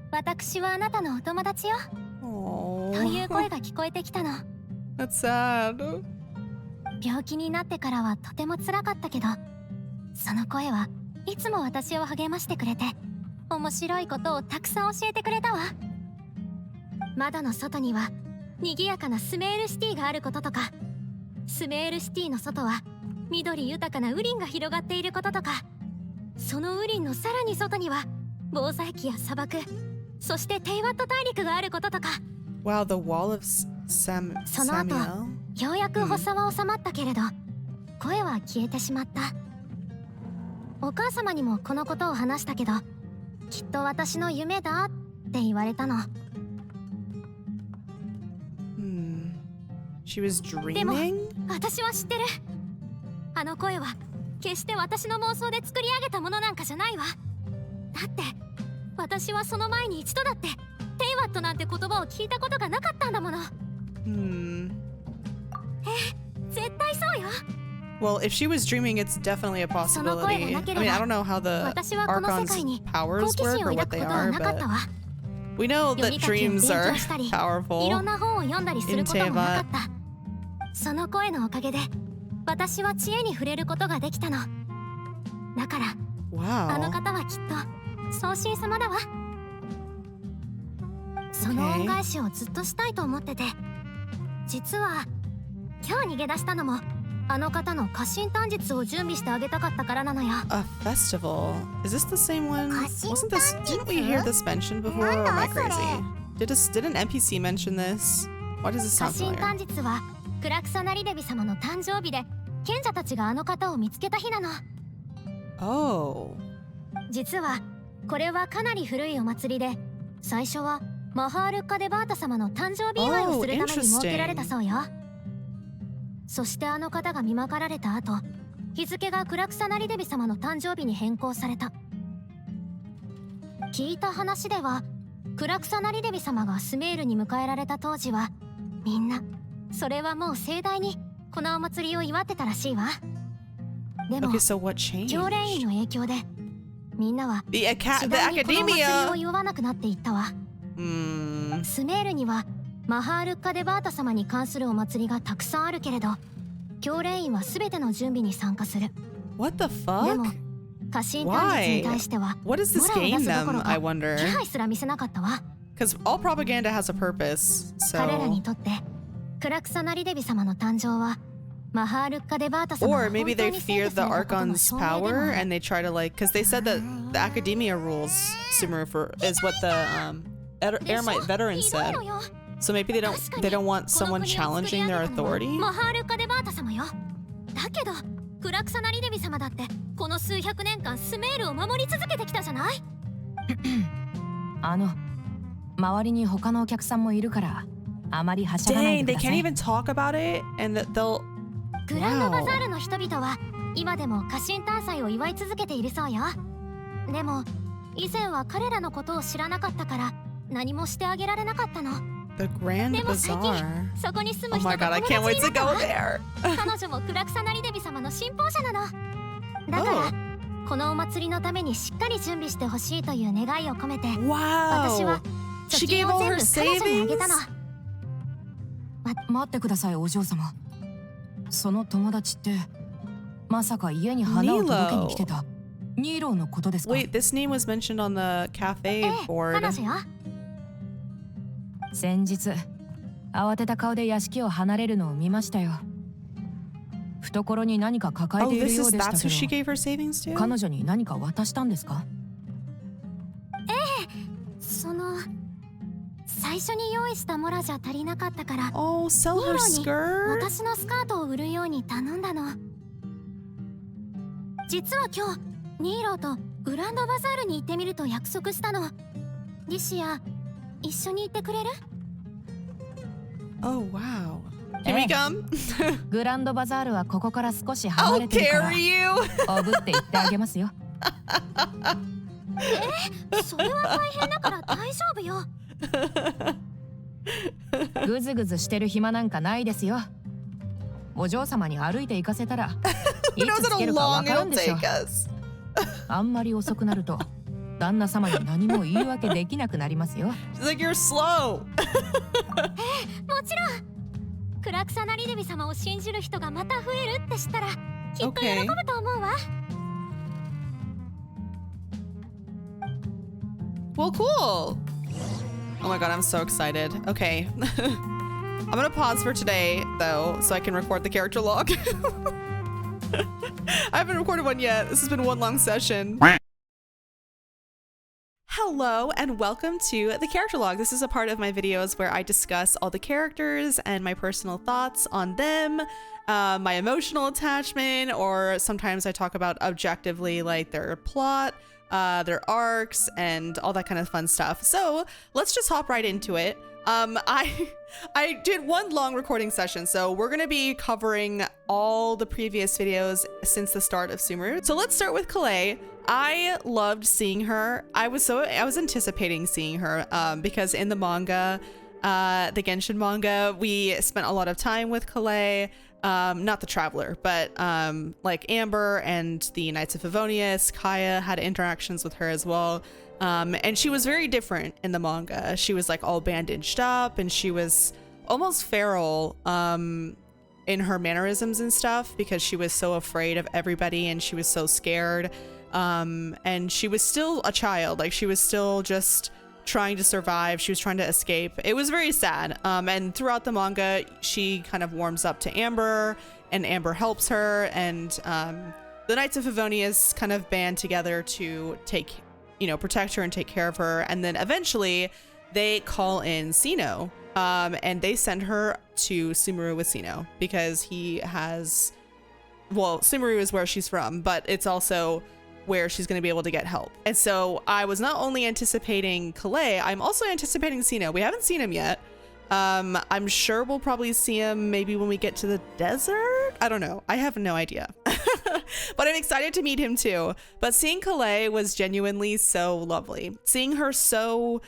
私はあなたのお友達よ。 Oh. という声が聞こえてきたの。 That's sad. 病気になってからはとても辛かったけど、その声はいつも私を励ましてくれて、面白いことをたくさん教えてくれたわ。窓の外には賑やかなスメールシティがあることとか、スメールシティの外は緑豊かなウリンが広がっていることとか、そのウリンのさらに外には防災機や砂漠、そしてテイワット大陸があることとか。 Wow, the wall of Samuel. その後、ようやく発作は収まったけれど、声は消えてしまった。お母様にもこのことを話したけど、きっと私の夢だって言われたの。 She was でも dreaming? 私は知ってる。あの声は決して私の妄想で作り上げたものなんかじゃないわ。だって私はその前に一度だってテイワットなんて言葉を聞いたことがなかったんだもの。絶対そうよ。 Well, if she was dreaming, it's definitely a possibility. I mean, I don't know how the 私はこの世界 Archon's に好 powers 奇 work 心を or 抱 what く they ことは are, なかった but わ。 we know 読 that み書きを勉 dreams 強 are したり、い powerful. ろんな本を読んだりすることもなかった。その声のおかげで私は知恵に触れることができたの。だからあの Wow. 方はきっと送信様だわ。その恩返しをずっとしたいと思ってて、実は今日逃げ出したのもあの方の家臣短術を準備してあげたかったからなのよ。 A festival. Is this the same one? Kashin Wasn't this? Didn't we hear this mentioned before? Or am I crazy? Did an NPC mention this? Why does this 家 sound 臣 familiar? 短術はクラクサナリデビ様の誕生日で賢者たちがあの方を見つけた日なの。 Oh. 実はこれはかなり古いお祭りで、最初はマハールッカ・デバータ様の誕生日祝いをするために設けられたそうよ。そしてあの方が見まかられた後、日付がクラクサナリデビ様の誕生日に変更された。聞いた話では暗草なりデビ様がスメールに迎えられた当時はみんなそれはもう盛大にこのお祭りを祝ってたらしいわ。でも Okay, so what changed? 教練員の影響でみんなは The 次第にこのお祭りを academia. 祝わなくなっていったわ。スメールにはマハールッカ・デバータ様に関するお祭りがたくさんあるけれど、教練員は全ての準備に参加する。 What the でも fuck? 家臣短術に対しては What does this モラを出 gain すどころ them, か I wonder? 気配すら見せなかったわ。 Because all propaganda has a purpose, 彼ら so... にとって暗草なりデビ様の誕生はマハールッカ・デバータ様が Or 本 maybe 当 they に fear 制 the 御されたことの Archon's 証明でも power ある。 and they try to like... Because they said that the academia rules Sumeru for... is what the Eremite veteran ひどい said. のよ。 So maybe they don't want someone challenging their authority? マハールッカ・デバータ様よ。だけど暗草なりデビ様だってこの数百年間スメールを守り続けてきたじゃない。周りに他のお客さんもいるからあまりはしゃがない Dang, で they くださ can't い。 even talk about it and that they'll... グランドバザールの人々は今でも家臣誕祭を祝い続けているそうよ。でも以前は彼らのことを知らなかったから何もしてあげられなかったの。 The Grand でも最近 Bazaar. そこに住む Oh 人 my が god, I 友 can't 達 wait にな to った go わ。 there. 彼女も暗草なりデビ様の信奉者なの。だからこのお祭りのためにしっかり準備してほしいという願いを込めて私 Wow. は She 貯金 gave を all 全 her 部彼女にあげたの。 savings? 待ってくださいお嬢様。その友達ってまさか家に花を届けに来てたニーローのことですか？ Wait, this name was mentioned on the cafe ええ、 board. 彼女よ。先日慌てた顔で屋敷を離れるのを見ましたよ。懐に何か抱え Oh, ている this よう is でした that's who she け gave her savings ど、 to? 彼女に何か渡したんですか？その最初に用意したモラじゃ足りなかったから Oh, sell ニー her ロに skirt? 私のスカートを売るように頼んだの。実は今日ニーロとグランドバザールに行ってみると約束したの。リシア一緒に行ってくれる？ Oh, wow. Can we come? グランドバザールはここから少し離 I'll れてるから carry you. おぶって言ってあげますよ。それは大変だから大丈夫よ。ぐずぐずしてる暇なんかないですよ。お嬢様に歩いて行かせたらい Who knows つつ how けるかわ long かる it'll んでしょう。 take us? あんまり遅くなると旦那様に何も言い訳できなくなりますよ。 She's like, you're slow. もちろん暗草なりデビ様を信じる人がまた増えるって知ったらきっと喜 Okay. ぶと思うわ。 Well, cool. Oh my god, I'm so excited. Okay. I'm gonna pause for today, though, so I can record the character log. I haven't recorded one yet. This has been one long session. Hello and welcome to the character log. This is a part of my videos where I discuss all the characters and my personal thoughts on them, my emotional attachment, or sometimes I talk about objectively like their plot, their arcs, and all that kind of fun stuff. So let's just hop right into it. I did one long recording session, so we're gonna be covering all the previous videos since the start of Sumeru. So let's start with Kalei. I loved seeing her. I was anticipating seeing her because in the manga, the Genshin manga, we spent a lot of time with Kalei. Not the Traveler, but like Amber and the Knights of Favonius. Kaya had interactions with her as well. And she was very different in the manga. She was like all bandaged up and she was almost feral in her mannerisms and stuff because she was so afraid of everybody and she was so scared. And she was still a child. Like she was still just trying to survive. She was trying to escape. It was very sad. And throughout the manga, she kind of warms up to Amber and Amber helps her. And the Knights of Favonius kind of band together to protect her and take care of her. And then eventually they call in Sino and they send her to Sumeru with Sino because he has, well, Sumeru is where she's from, but it's also where she's going to be able to get help. And so I was not only anticipating Kalei, I'm also anticipating Sino. We haven't seen him yet. I'm sure we'll probably see him maybe when we get to the desert. I don't know. I have no idea. But I'm excited to meet him too. But seeing Kalei was genuinely so lovely. Seeing her so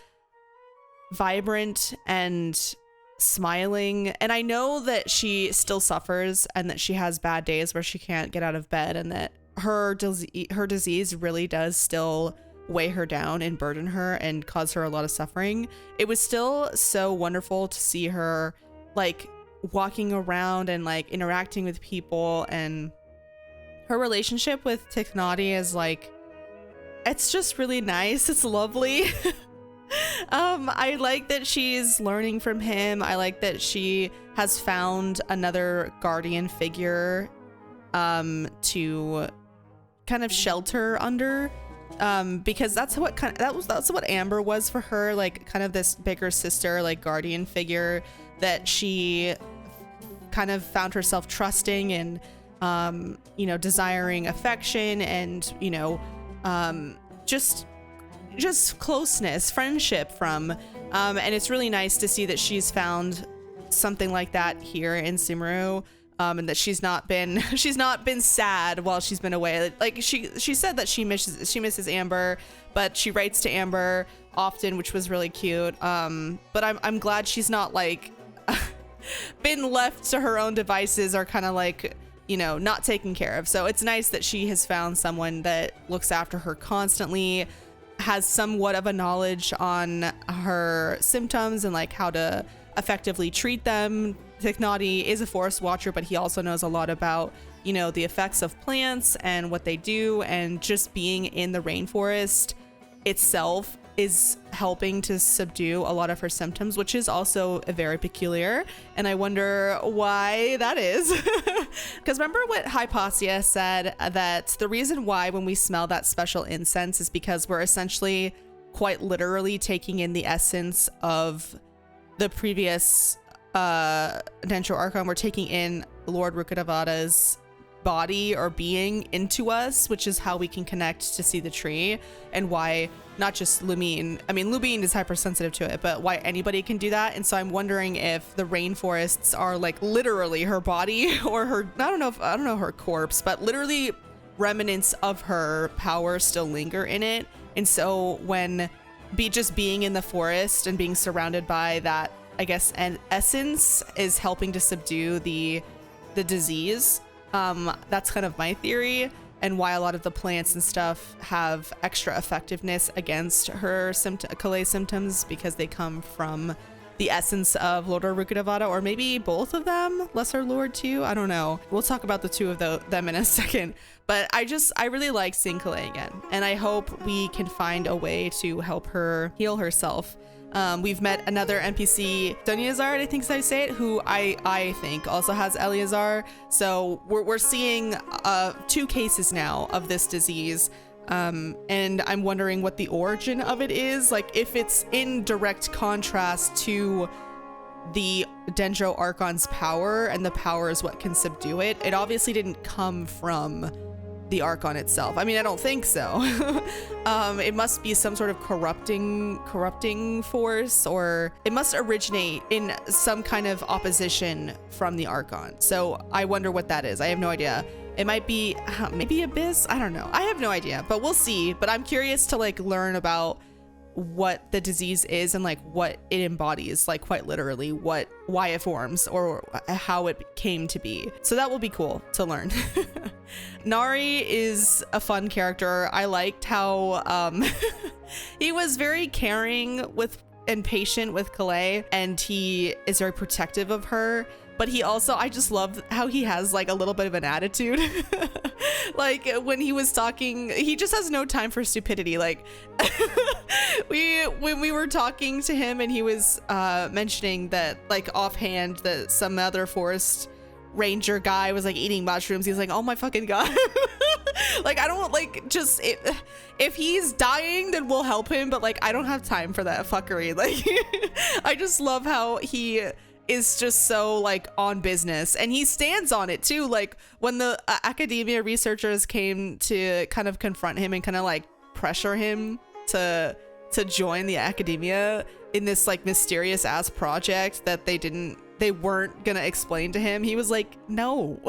vibrant and smiling. And I know that she still suffers and that she has bad days where she can't get out of bed, and that her disease really does still weigh her down and burden her and cause her a lot of suffering. It was still so wonderful to see her like walking around and like interacting with people, and her relationship with Thich Nhat Hanh is like, it's just really nice. It's lovely. I like that she's learning from him. I like that she has found another guardian figure to kind of shelter under, because that's what Amber was for her, like kind of this bigger sister, like guardian figure that she kind of found herself trusting and you know, desiring affection and, you know, just closeness, friendship from, and it's really nice to see that she's found something like that here in Sumeru, and that she's not been sad while she's been away. Like she said that she misses Amber, but she writes to Amber often, which was really cute. But I'm glad she's not like been left to her own devices or kind of like, you know, not taken care of. So it's nice that she has found someone that looks after her constantly, has somewhat of a knowledge on her symptoms and like how to effectively treat them. Thich Nhat Hanh is a forest watcher, but he also knows a lot about, you know, the effects of plants and what they do, and just being in the rainforest itself is helping to subdue a lot of her symptoms, which is also very peculiar. And I wonder why that is. Because remember what Hypatia said, that the reason why when we smell that special incense is because we're essentially quite literally taking in the essence of the previous Dendro Archon. We're taking in Lord Rukkhadevata's body or being into us, which is how we can connect to see the tree, and why not just Lumine. I mean, Lumine is hypersensitive to it, but why anybody can do that. And so I'm wondering if the rainforests are like literally her body or her, I don't know her corpse, but literally remnants of her power still linger in it. And so when just being in the forest and being surrounded by that, I guess, an essence is helping to subdue the disease. That's kind of my theory, and why a lot of the plants and stuff have extra effectiveness against her Kalei symptoms, because they come from the essence of Lord Rukkhadevata, or maybe both of them, Lesser Lord too. I don't know. We'll talk about the two of them in a second. But I really like seeing Kalei again, and I hope we can find a way to help her heal herself. We've met another NPC, dunyarzad, I think is how you say it, who I think also has Eleazar. So we're seeing 2 cases now of this disease. And I'm wondering what the origin of it is. Like, if it's in direct contrast to the Dendro Archon's power, and the power is what can subdue it. It obviously didn't come from the Archon itself. I mean, I don't think so. It must be some sort of corrupting force, or it must originate in some kind of opposition from the Archon. So I wonder what that is. I have no idea. It might be maybe Abyss. I don't know. I have no idea, but we'll see. But I'm curious to like learn about what the disease is and like what it embodies, like quite literally why it forms or how it came to be. So that will be cool to learn. Nari is a fun character. I liked how he was very caring with and patient with Kalei, and he is very protective of her. But he also, I just love how he has like a little bit of an attitude. Like when he was talking, he just has no time for stupidity. Like when we were talking to him and he was mentioning that like offhand that some other forest ranger guy was like eating mushrooms, he's like, oh my fucking god. Like, I don't like, just if he's dying then we'll help him, but like I don't have time for that fuckery. Like I just love how he is just so like on business, and he stands on it too. Like when the academia researchers came to kind of confront him and kind of like pressure him to join the academia in this like mysterious ass project that they weren't gonna explain to him, he was like, no.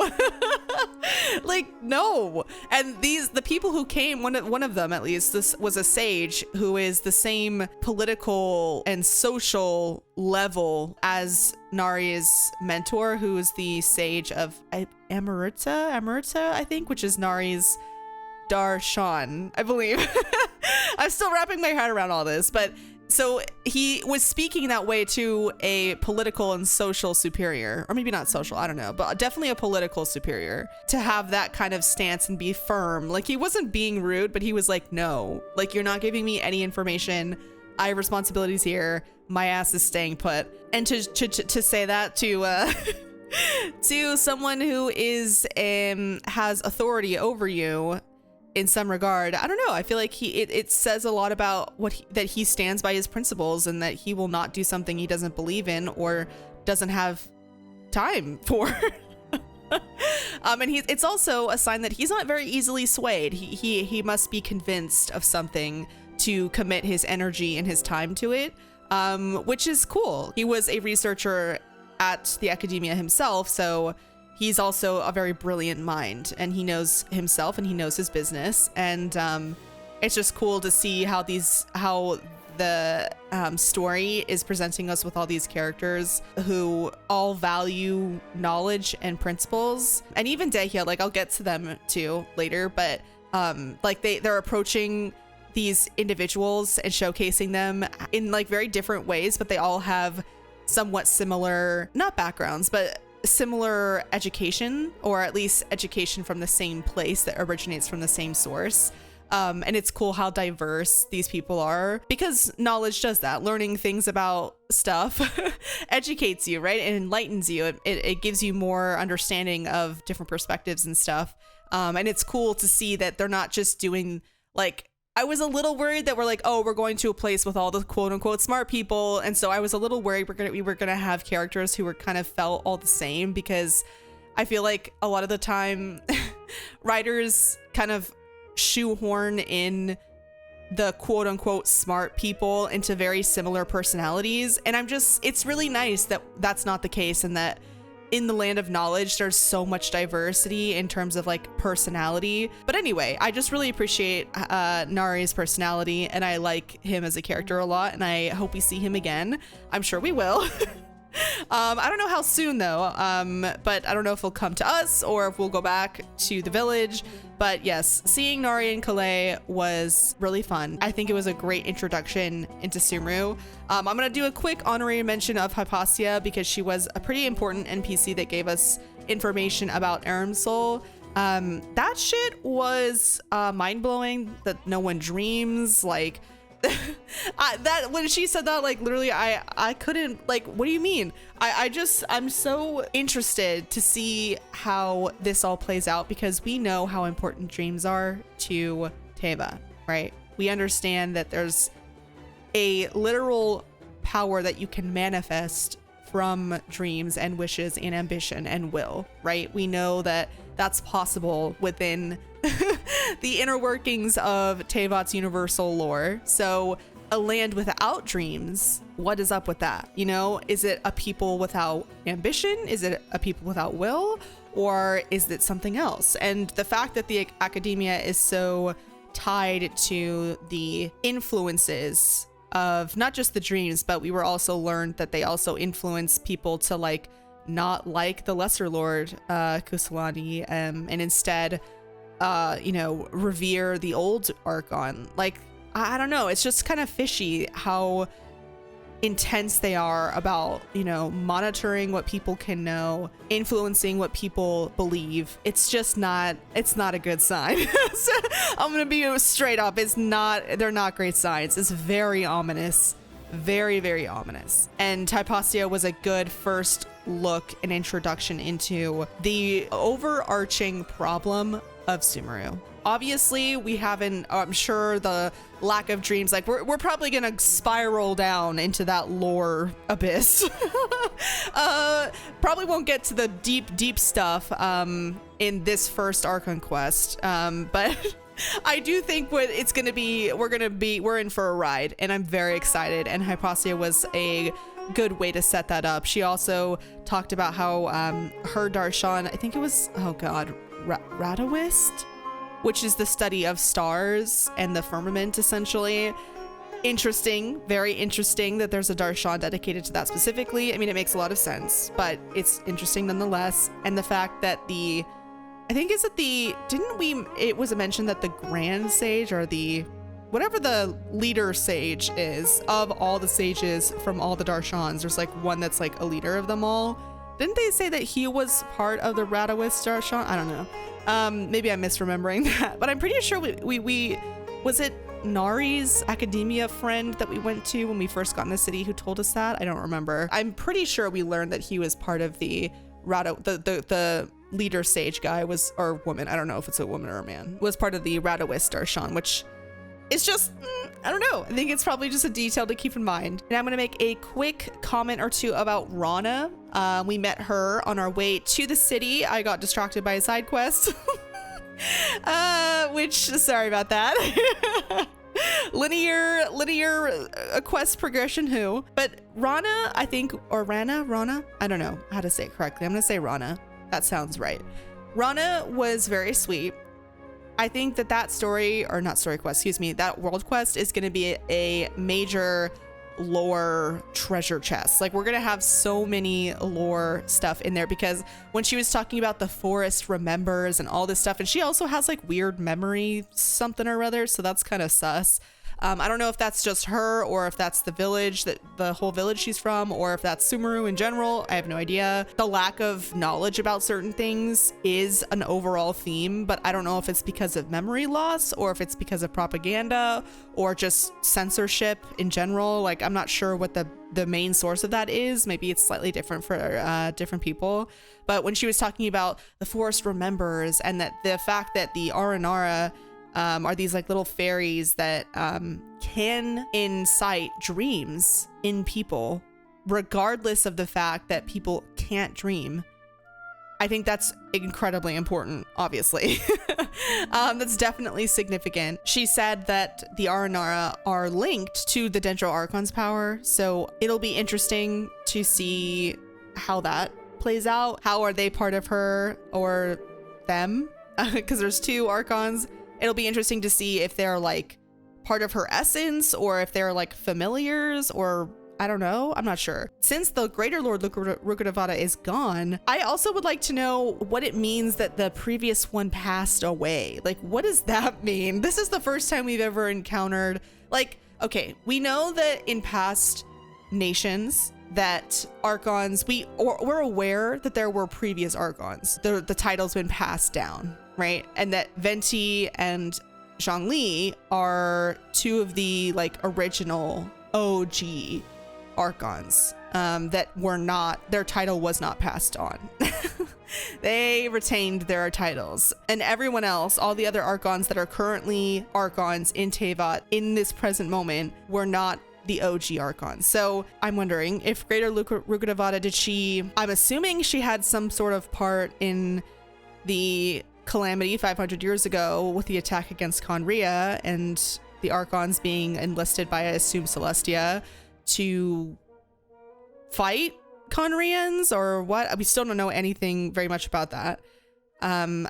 Like, no. And the people who came, one of them at least, this was a sage who is the same political and social level as Nari's mentor, who is the sage of Amrita, I think, which is Nari's darshan, I believe. I'm still wrapping my head around all this, but so he was speaking that way to a political and social superior, or maybe not social, I don't know, but definitely a political superior, to have that kind of stance and be firm. Like, he wasn't being rude, but he was like, no, like, you're not giving me any information. I have responsibilities here. My ass is staying put. And to say that to to someone who is has authority over you in some regard, I don't know, I feel like it says a lot about that he stands by his principles, and that he will not do something he doesn't believe in or doesn't have time for. And it's also a sign that he's not very easily swayed. He must be convinced of something to commit his energy and his time to it, which is cool. He was a researcher at the academia himself, so he's also a very brilliant mind, and he knows himself and he knows his business. And it's just cool to see how the story is presenting us with all these characters who all value knowledge and principles. And even Dehya, like, I'll get to them too later, but like they're approaching these individuals and showcasing them in like very different ways, but they all have somewhat similar, not backgrounds, but similar education, or at least education from the same place that originates from the same source. And it's cool how diverse these people are, because knowledge does that. Learning things about stuff educates you, right? It enlightens you. It gives you more understanding of different perspectives and stuff. And it's cool to see that they're not just doing, like, I was a little worried that we're like, oh, we're going to a place with all the quote unquote smart people. And so I was a little worried we were gonna have characters who were kind of felt all the same, because I feel like a lot of the time writers kind of shoehorn in the quote unquote smart people into very similar personalities. And it's really nice that that's not the case, and that in the land of knowledge, there's so much diversity in terms of like personality. But anyway, I just really appreciate Nari's personality, and I like him as a character a lot, and I hope we see him again. I'm sure we will. I don't know how soon though, but I don't know if he'll come to us or if we'll go back to the village. But yes, seeing Nari and Kalei was really fun. I think it was a great introduction into Sumeru. I'm gonna do a quick honorary mention of Hypatia, because she was a pretty important NPC that gave us information about Aramsol. That shit was mind-blowing, that no one dreams, like that when she said that, like, literally I couldn't, like, what do you mean? I'm so interested to see how this all plays out, because we know how important dreams are to Teva, right? We understand that there's a literal power that you can manifest from dreams and wishes and ambition and will, right? We know that that's possible within the inner workings of Tevat's universal lore. So a land without dreams, what is up with that? You know, is it a people without ambition? Is it a people without will? Or is it something else? And the fact that the academia is so tied to the influences of not just the dreams, but we were also learned that they also influence people to like not like the Lesser Lord Kusanali, and instead you know, revere the old Archon. Like, I don't know, it's just kind of fishy how intense they are about, you know, monitoring what people can know, influencing what people believe. It's just not, it's not a good sign. So, I'm gonna be straight up, they're not great signs. It's very ominous, very, very ominous. And Hypatia was a good first look and introduction into the overarching problem of Sumeru. Obviously, we haven't, I'm sure the lack of dreams, like we're probably gonna spiral down into that lore abyss. Probably won't get to the deep stuff in this first Archon quest, but I do think what it's gonna be, we're in for a ride, and I'm very excited. And Hypatia was a good way to set that up. She also talked about how her darshan, I think it was, oh god, Radawist, which is the study of stars and the firmament, essentially. Interesting, very interesting that there's a darshan dedicated to that specifically. I mean, it makes a lot of sense, but it's interesting nonetheless. And the fact that it was mentioned that the grand sage, or the whatever the leader sage is of all the sages from all the darshans, there's like one that's like a leader of them all. Didn't they say that he was part of the Radawist darshan? I don't know. Maybe I'm misremembering that, but I'm pretty sure we was it Nari's academia friend that we went to when we first got in the city who told us that? I don't remember. I'm pretty sure we learned that he was part of the the leader sage guy was, or woman, I don't know if it's a woman or a man, was part of the Radawist darshan, which is just, I don't know. I think it's probably just a detail to keep in mind. And I'm going to make a quick comment or two about Rana. We met her on our way to the city. I got distracted by a side quest. Which, sorry about that. linear quest progression but Rana, I think, or Rana, I don't know how to say it correctly. I'm gonna say Rana. That sounds right. Rana was very sweet. I think that story, or not story quest, excuse me, that world quest is gonna be a major lore treasure chest. Like, we're gonna have so many lore stuff in there, because when she was talking about the forest remembers and all this stuff, and she also has like weird memory something or other, so that's kind of sus. I don't know if that's just her, or if that's the village, that the whole village she's from, or if that's Sumeru in general. I have no idea. The lack of knowledge about certain things is an overall theme, but I don't know if it's because of memory loss, or if it's because of propaganda, or just censorship in general. Like, I'm not sure what the main source of that is. Maybe it's slightly different for different people. But when she was talking about the forest remembers, and that the fact that the Aranara are these like little fairies that can incite dreams in people, regardless of the fact that people can't dream. I think that's incredibly important, obviously. That's definitely significant. She said that the Aranara are linked to the Dendro Archon's power, so it'll be interesting to see how that plays out. How are they part of her or them? Because there's two Archons. It'll be interesting to see if they're like part of her essence, or if they're like familiars, or I don't know. I'm not sure. Since the Greater Lord Rukkhadevata is gone, I also would like to know what it means that the previous one passed away. Like, what does that mean? This is the first time we've ever encountered, like, okay, we know that in past nations that Archons, we're aware that there were previous Archons. The title's been passed down, right? And that Venti and Zhongli are two of the like original OG Archons that were not, their title was not passed on. They retained their titles, and everyone else, all the other Archons that are currently Archons in Teyvat in this present moment, were not the OG Archons. So I'm wondering if Greater Rukkhadevata, I'm assuming she had some sort of part in the calamity 500 years ago with the attack against Conria and the Archons being enlisted by, I assume, Celestia to fight Conrians, or what? We still don't know anything very much about that.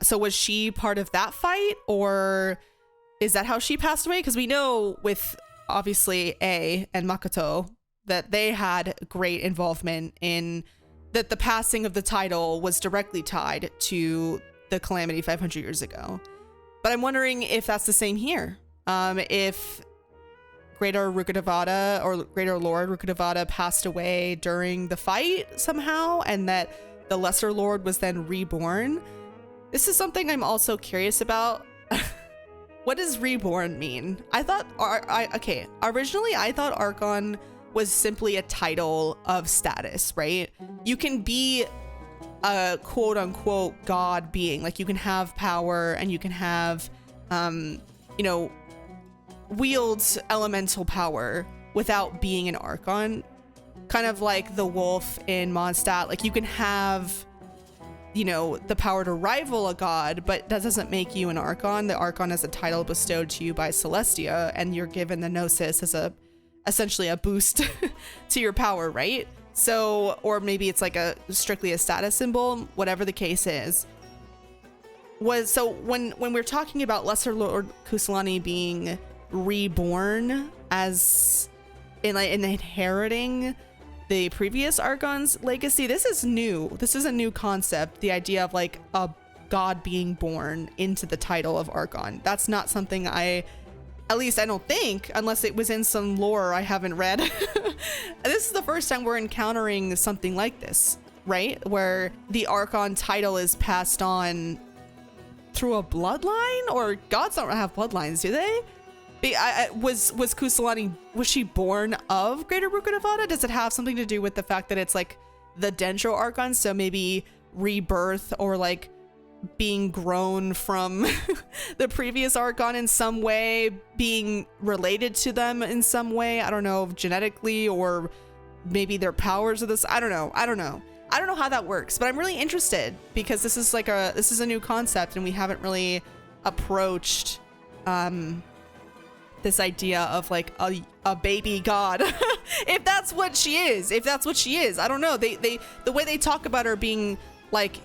So was she part of that fight, or is that how she passed away? Because we know with obviously A and Makoto that they had great involvement in that. The passing of the title was directly tied to the calamity 500 years ago. But I'm wondering if that's the same here. If Greater Rukkhadevata, or Greater Lord Rukkhadevata, passed away during the fight somehow, and that the Lesser Lord was then reborn. This is something I'm also curious about. What does reborn mean? I thought, originally I thought Archon was simply a title of status, right? You can be a quote unquote god being, like you can have power and you can have, wield elemental power without being an Archon. Kind of like the wolf in Mondstadt, like you can have, the power to rival a god, but that doesn't make you an Archon. The Archon is a title bestowed to you by Celestia, and you're given the Gnosis as essentially a boost to your power, right? So, or maybe it's like strictly a status symbol, whatever the case is. was, so when we're talking about Lesser Lord Kusanali being reborn as in inheriting the previous Archon's legacy, this is new. This is a new concept. The idea of like a god being born into the title of Archon. That's not something at least I don't think, unless it was in some lore I haven't read. This is the first time we're encountering something like this, right? Where the Archon title is passed on through a bloodline, or gods don't have bloodlines, do they? Was Kusanali, was she born of Greater Ruka Nevada? Does it have something to do with the fact that it's like the Dendro Archon? So maybe rebirth, or like being grown from the previous Archon in some way, being related to them in some way. I don't know, genetically, or maybe their powers of this. I don't know how that works, but I'm really interested because this is a new concept, and we haven't really approached this idea of like a baby god. if that's what she is, I don't know. The way they talk about her being like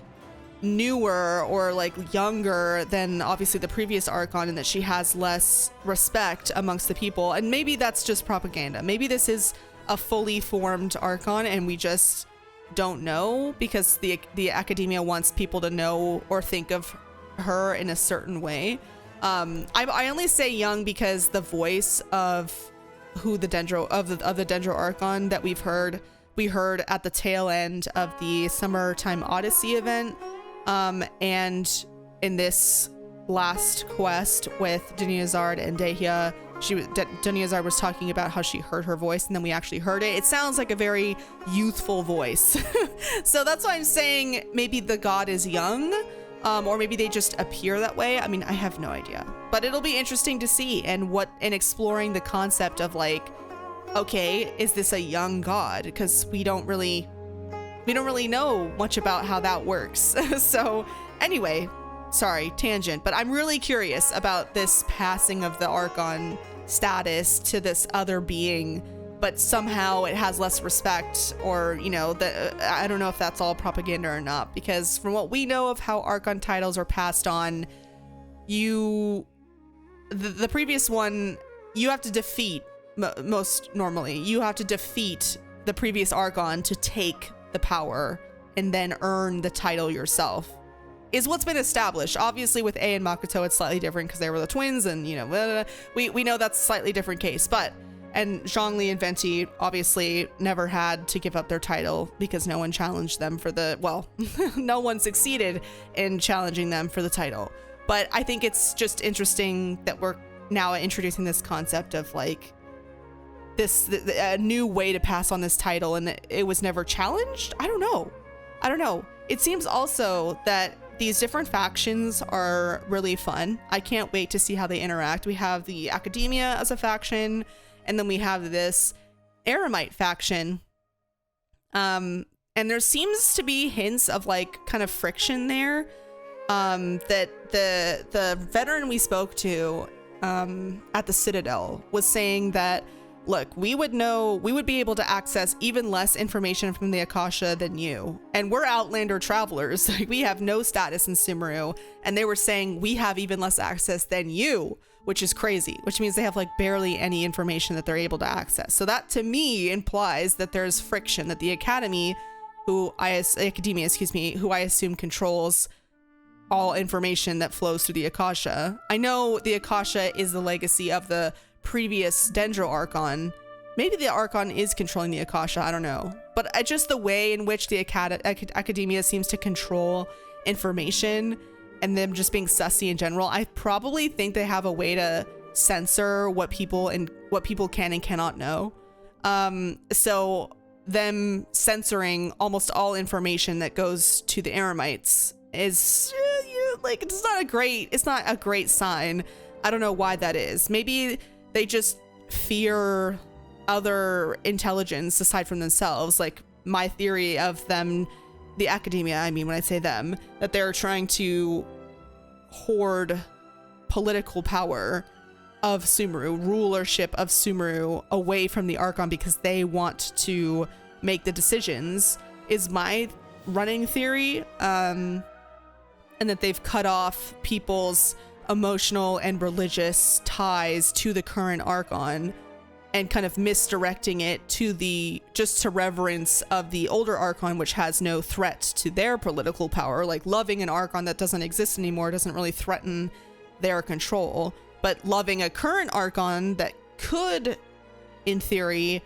newer or like younger than obviously the previous Archon, and that she has less respect amongst the people, and maybe that's just propaganda. Maybe this is a fully formed Archon and we just don't know because the academia wants people to know or think of her in a certain way. I only say young because the voice of who the Dendro of the Dendro Archon that we heard at the tail end of the Summertime Odyssey event, and in this last quest with dunyarzad and dehya, dunyarzad was talking about how she heard her voice, and then we actually heard it. It sounds like a very youthful voice. So that's why I'm saying maybe the god is young. Or maybe they just appear that way. I mean, I have no idea, but it'll be interesting to see and exploring the concept of like, okay, is this a young god? Because we don't really know much about how that works. So anyway, sorry, tangent, but I'm really curious about this passing of the Archon status to this other being, but somehow it has less respect, or, you know, I don't know if that's all propaganda or not, because from what we know of how Archon titles are passed on, the previous one, you have to defeat, most normally, you have to defeat the previous Archon to take the power and then earn the title yourself, is what's been established. Obviously with A and Makoto, it's slightly different because they were the twins, and, you know, we know that's a slightly different case, and Zhongli and Venti obviously never had to give up their title because no one challenged them for no one succeeded in challenging them for the title. But I think it's just interesting that we're now introducing this concept of like a new way to pass on this title, and it was never challenged. I don't know. It seems also that these different factions are really fun. I can't wait to see how they interact. We have the academia as a faction, and then we have this Eremite faction. And there seems to be hints of like kind of friction there. That the veteran we spoke to at the Citadel was saying that, look, we would be able to access even less information from the Akasha than you. And we're Outlander travelers. Like, we have no status in Sumeru. And they were saying we have even less access than you, which is crazy, which means they have like barely any information that they're able to access. So that to me implies that there's friction, that the academia, who I assume controls all information that flows through the Akasha. I know the Akasha is the legacy of the previous Dendro Archon. Maybe the Archon is controlling the Akasha, I don't know. But just the way in which the academia seems to control information, and them just being sussy in general, I probably think they have a way to censor what people can and cannot know. So them censoring almost all information that goes to the Eremites is like, it's not a great sign. I don't know why that is. Maybe they just fear other intelligence aside from themselves. Like my theory of them, the academia, I mean, when I say them, that they're trying to hoard political power of Sumeru, rulership of Sumeru, away from the Archon because they want to make the decisions, is my running theory. and that they've cut off people's emotional and religious ties to the current Archon and kind of misdirecting it to just to reverence of the older Archon, which has no threat to their political power. Like, loving an Archon that doesn't exist anymore doesn't really threaten their control, but loving a current Archon that could, in theory,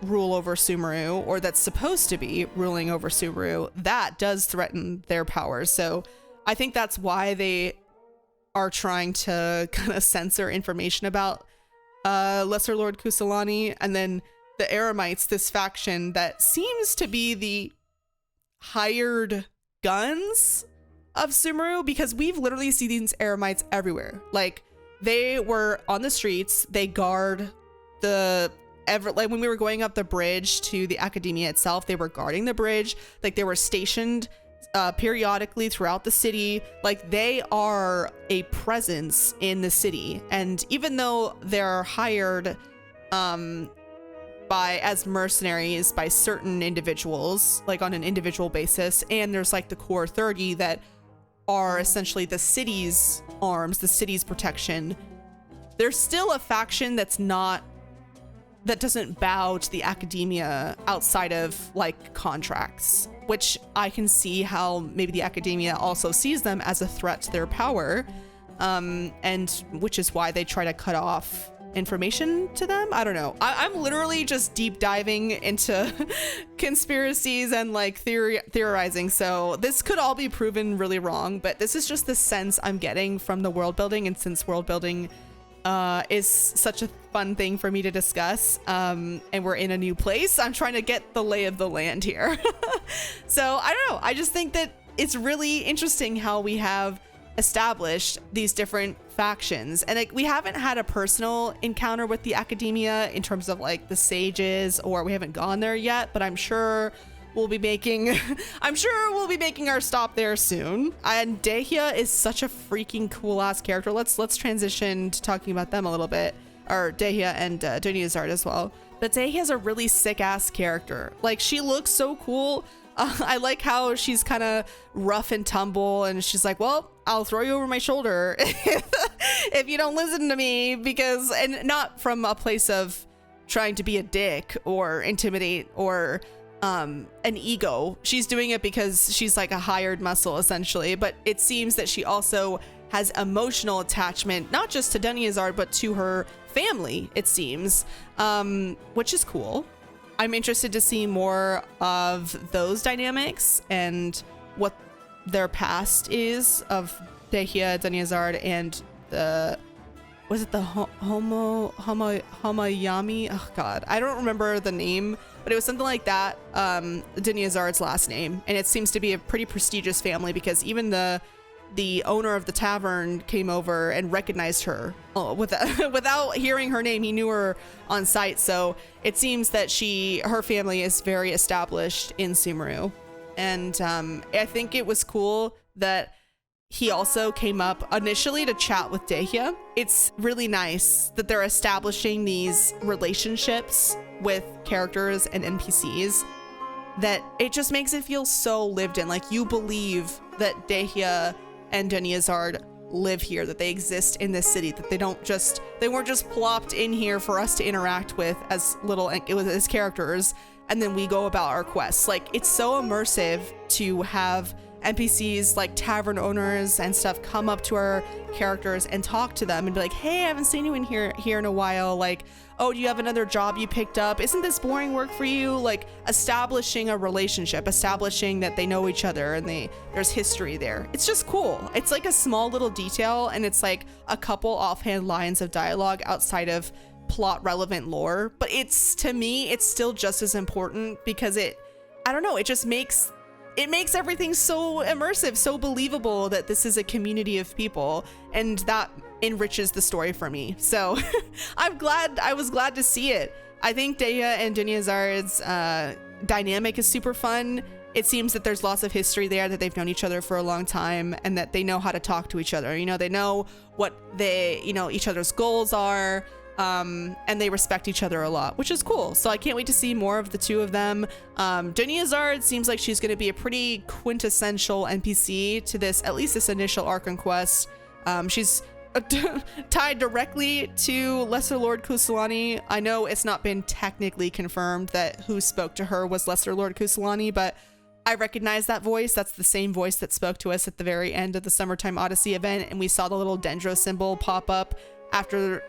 rule over Sumeru, or that's supposed to be ruling over Sumeru, that does threaten their power. So I think that's why they are trying to kind of censor information about Lesser Lord Kusanali. And then the Eremites, this faction that seems to be the hired guns of Sumeru, because we've literally seen these Eremites everywhere. Like, they were on the streets, they guard like when we were going up the bridge to the academia itself, they were guarding the bridge. Like, they were stationed periodically throughout the city. Like, they are a presence in the city. And even though they're hired as mercenaries by certain individuals, like on an individual basis, and there's like the core 30 that are essentially the city's arms, the city's protection, there's still a faction that doesn't bow to the academia outside of like contracts, which I can see how maybe the academia also sees them as a threat to their power, and which is why they try to cut off information to them. I don't know. I'm literally just deep diving into conspiracies and like theorizing, so this could all be proven really wrong, but this is just the sense I'm getting from the world building. And since world building is such a fun thing for me to discuss, and we're in a new place, I'm trying to get the lay of the land here. So I don't know, I just think that it's really interesting how we have established these different factions, and like, we haven't had a personal encounter with the academia in terms of like the sages, or we haven't gone there yet, but I'm sure we'll be making our stop there soon. And Dehya is such a freaking cool ass character. Let's transition to talking about them a little bit, or Dehya and dunyarzad as well. But Dehya is a really sick ass character. Like, she looks so cool. I like how she's kind of rough and tumble, and she's like, well, I'll throw you over my shoulder if you don't listen to me, because, and not from a place of trying to be a dick or intimidate or an ego. She's doing it because she's like a hired muscle essentially, but it seems that she also has emotional attachment, not just to dunyarzad, but to her family, it seems, which is cool. I'm interested to see more of those dynamics and what their past is of Dehya, dunyarzad, and the Homayami? Oh god, I don't remember the name, but it was something like that, dunyarzad's last name, and it seems to be a pretty prestigious family, because even the owner of the tavern came over and recognized her without hearing her name. He knew her on sight, so it seems that her family is very established in Sumeru. And I think it was cool that he also came up initially to chat with Dehya. It's really nice that they're establishing these relationships with characters and NPCs, that it just makes it feel so lived in. Like, you believe that Dehya and dunyarzad live here, that they exist in this city, that they weren't just plopped in here for us to interact with as characters, and then we go about our quests. Like, it's so immersive to have NPCs like tavern owners and stuff come up to our characters and talk to them and be like, hey, I haven't seen you in here in a while. Like, oh, do you have another job you picked up? Isn't this boring work for you? Like, establishing a relationship, establishing that they know each other and there's history there. It's just cool. It's like a small little detail, and it's like a couple offhand lines of dialogue outside of plot relevant lore, but to me it's still just as important, because it makes everything so immersive, so believable that this is a community of people, and that enriches the story for me. So I was glad to see it. I think Dehya and dunyarzad's dynamic is super fun. It seems that there's lots of history there, that they've known each other for a long time, and that they know how to talk to each other. You know, they know what each other's goals are. and they respect each other a lot, which is cool. So I can't wait to see more of the two of them. Dunyarzad seems like she's going to be a pretty quintessential NPC to this, at least this initial arc and quest. She's tied directly to Lesser Lord Kusanali. I know it's not been technically confirmed that who spoke to her was Lesser Lord Kusanali, but I recognize that voice. That's the same voice that spoke to us at the very end of the Summertime Odyssey event, and we saw the little dendro symbol pop up after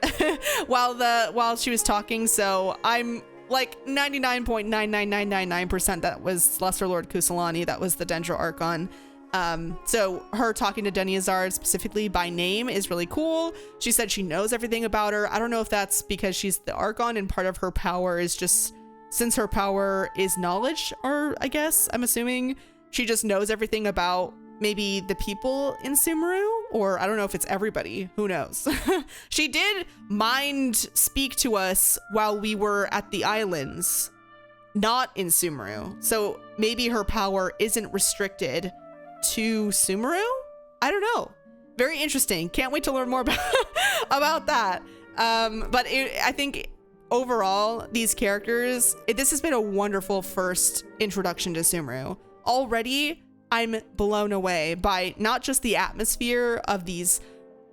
while she was talking. So I'm like 99.99999% that was Lesser Lord Kusanali. That was the Dendro Archon. So her talking to Dunyarzad specifically by name is really cool. She said she knows everything about her. I don't know if that's because she's the Archon and part of her power is just, since her power is knowledge, or I guess I'm assuming she just knows everything about maybe the people in Sumeru, or I don't know if it's everybody, who knows. She did mind speak to us while we were at the islands, not in Sumeru. So maybe her power isn't restricted to Sumeru? I don't know. Very interesting. Can't wait to learn more about that. But I think overall, these characters, this has been a wonderful first introduction to Sumeru. Already, I'm blown away by not just the atmosphere of these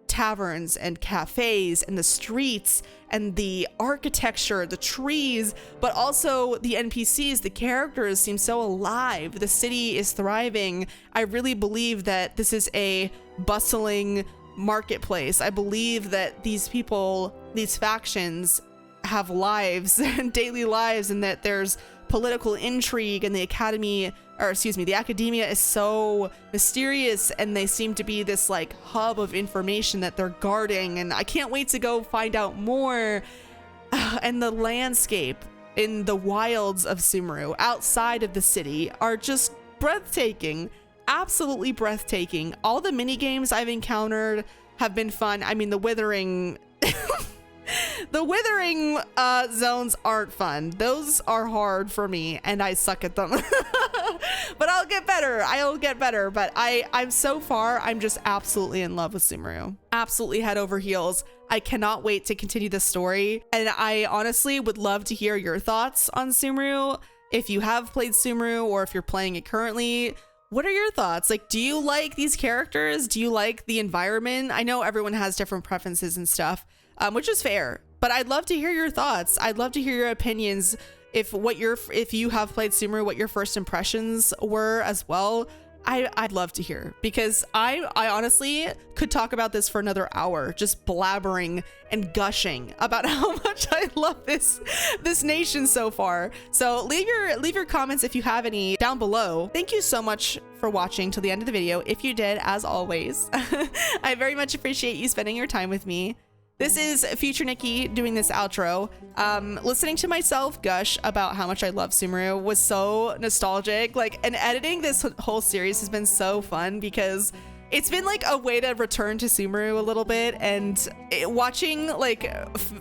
taverns and cafes and the streets and the architecture, the trees, but also the NPCs, the characters seem so alive. The city is thriving. I really believe that this is a bustling marketplace. I believe that these people, these factions, have lives and daily lives, and that there's political intrigue, and the academia is so mysterious, and they seem to be this like hub of information that they're guarding, and I can't wait to go find out more. And the landscape in the wilds of Sumeru outside of the city are just breathtaking, absolutely breathtaking. All the mini games I've encountered have been fun. I mean, the withering the withering zones aren't fun. Those are hard for me, and I suck at them. But I'll get better. But I'm so far, I'm just absolutely in love with Sumeru. Absolutely head over heels. I cannot wait to continue the story, and I honestly would love to hear your thoughts on Sumeru. If you have played Sumeru, or if you're playing it currently, what are your thoughts? Like, do you like these characters? Do you like the environment? I know everyone has different preferences and stuff, which is fair, but I'd love to hear your thoughts. I'd love to hear your opinions. If you have played Sumeru, what your first impressions were as well. I'd love to hear, because I honestly could talk about this for another hour, just blabbering and gushing about how much I love this nation so far. So leave your comments if you have any down below. Thank you so much for watching till the end of the video. If you did, as always, I very much appreciate you spending your time with me. This is Future Nikki doing this outro. Listening to myself gush about how much I love Sumeru was so nostalgic. Like, and editing this whole series has been so fun, because it's been like a way to return to Sumeru a little bit, and watching like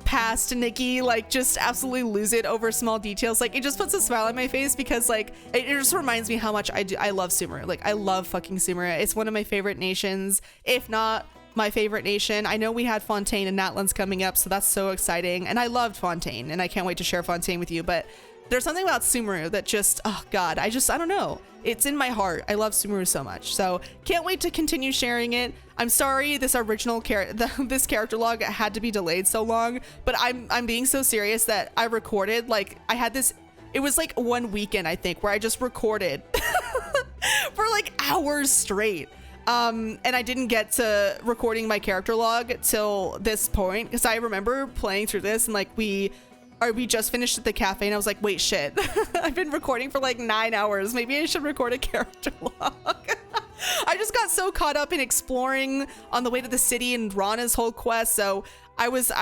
past Nikki like just absolutely lose it over small details, like it just puts a smile on my face, because like it just reminds me how much I love Sumeru. Like, I love fucking Sumeru. It's one of my favorite nations, if not my favorite nation. I know we had Fontaine and Natlands coming up, so that's so exciting, and I loved Fontaine, and I can't wait to share Fontaine with you. But there's something about Sumeru that just, oh god, I don't know, it's in my heart. I love Sumeru so much, so can't wait to continue sharing it. I'm sorry this original this character log had to be delayed so long, but I'm being so serious that I recorded, like, I had this, it was like one weekend I think where I just recorded for like hours straight. And I didn't get to recording my character log till this point, because I remember playing through this and like we just finished at the cafe, and I was like, wait, shit, I've been recording for like 9 hours. Maybe I should record a character log. I just got so caught up in exploring on the way to the city and Rana's whole quest, so I was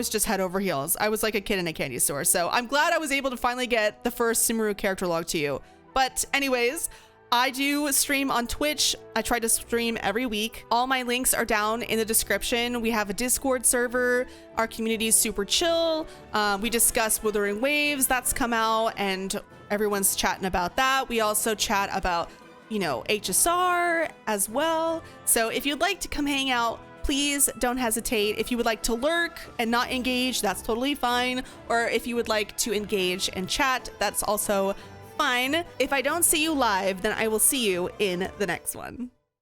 just head over heels. I was like a kid in a candy store. So I'm glad I was able to finally get the first Sumeru character log to you. But anyways, I do stream on Twitch. I try to stream every week. All my links are down in the description. We have a Discord server. Our community is super chill. We discuss Withering Waves, that's come out, and everyone's chatting about that. We also chat about, you know, HSR as well. So if you'd like to come hang out please don't hesitate. If you would like to lurk and not engage, that's totally fine. Or if you would like to engage and chat, that's also fine. If I don't see you live, then I will see you in the next one.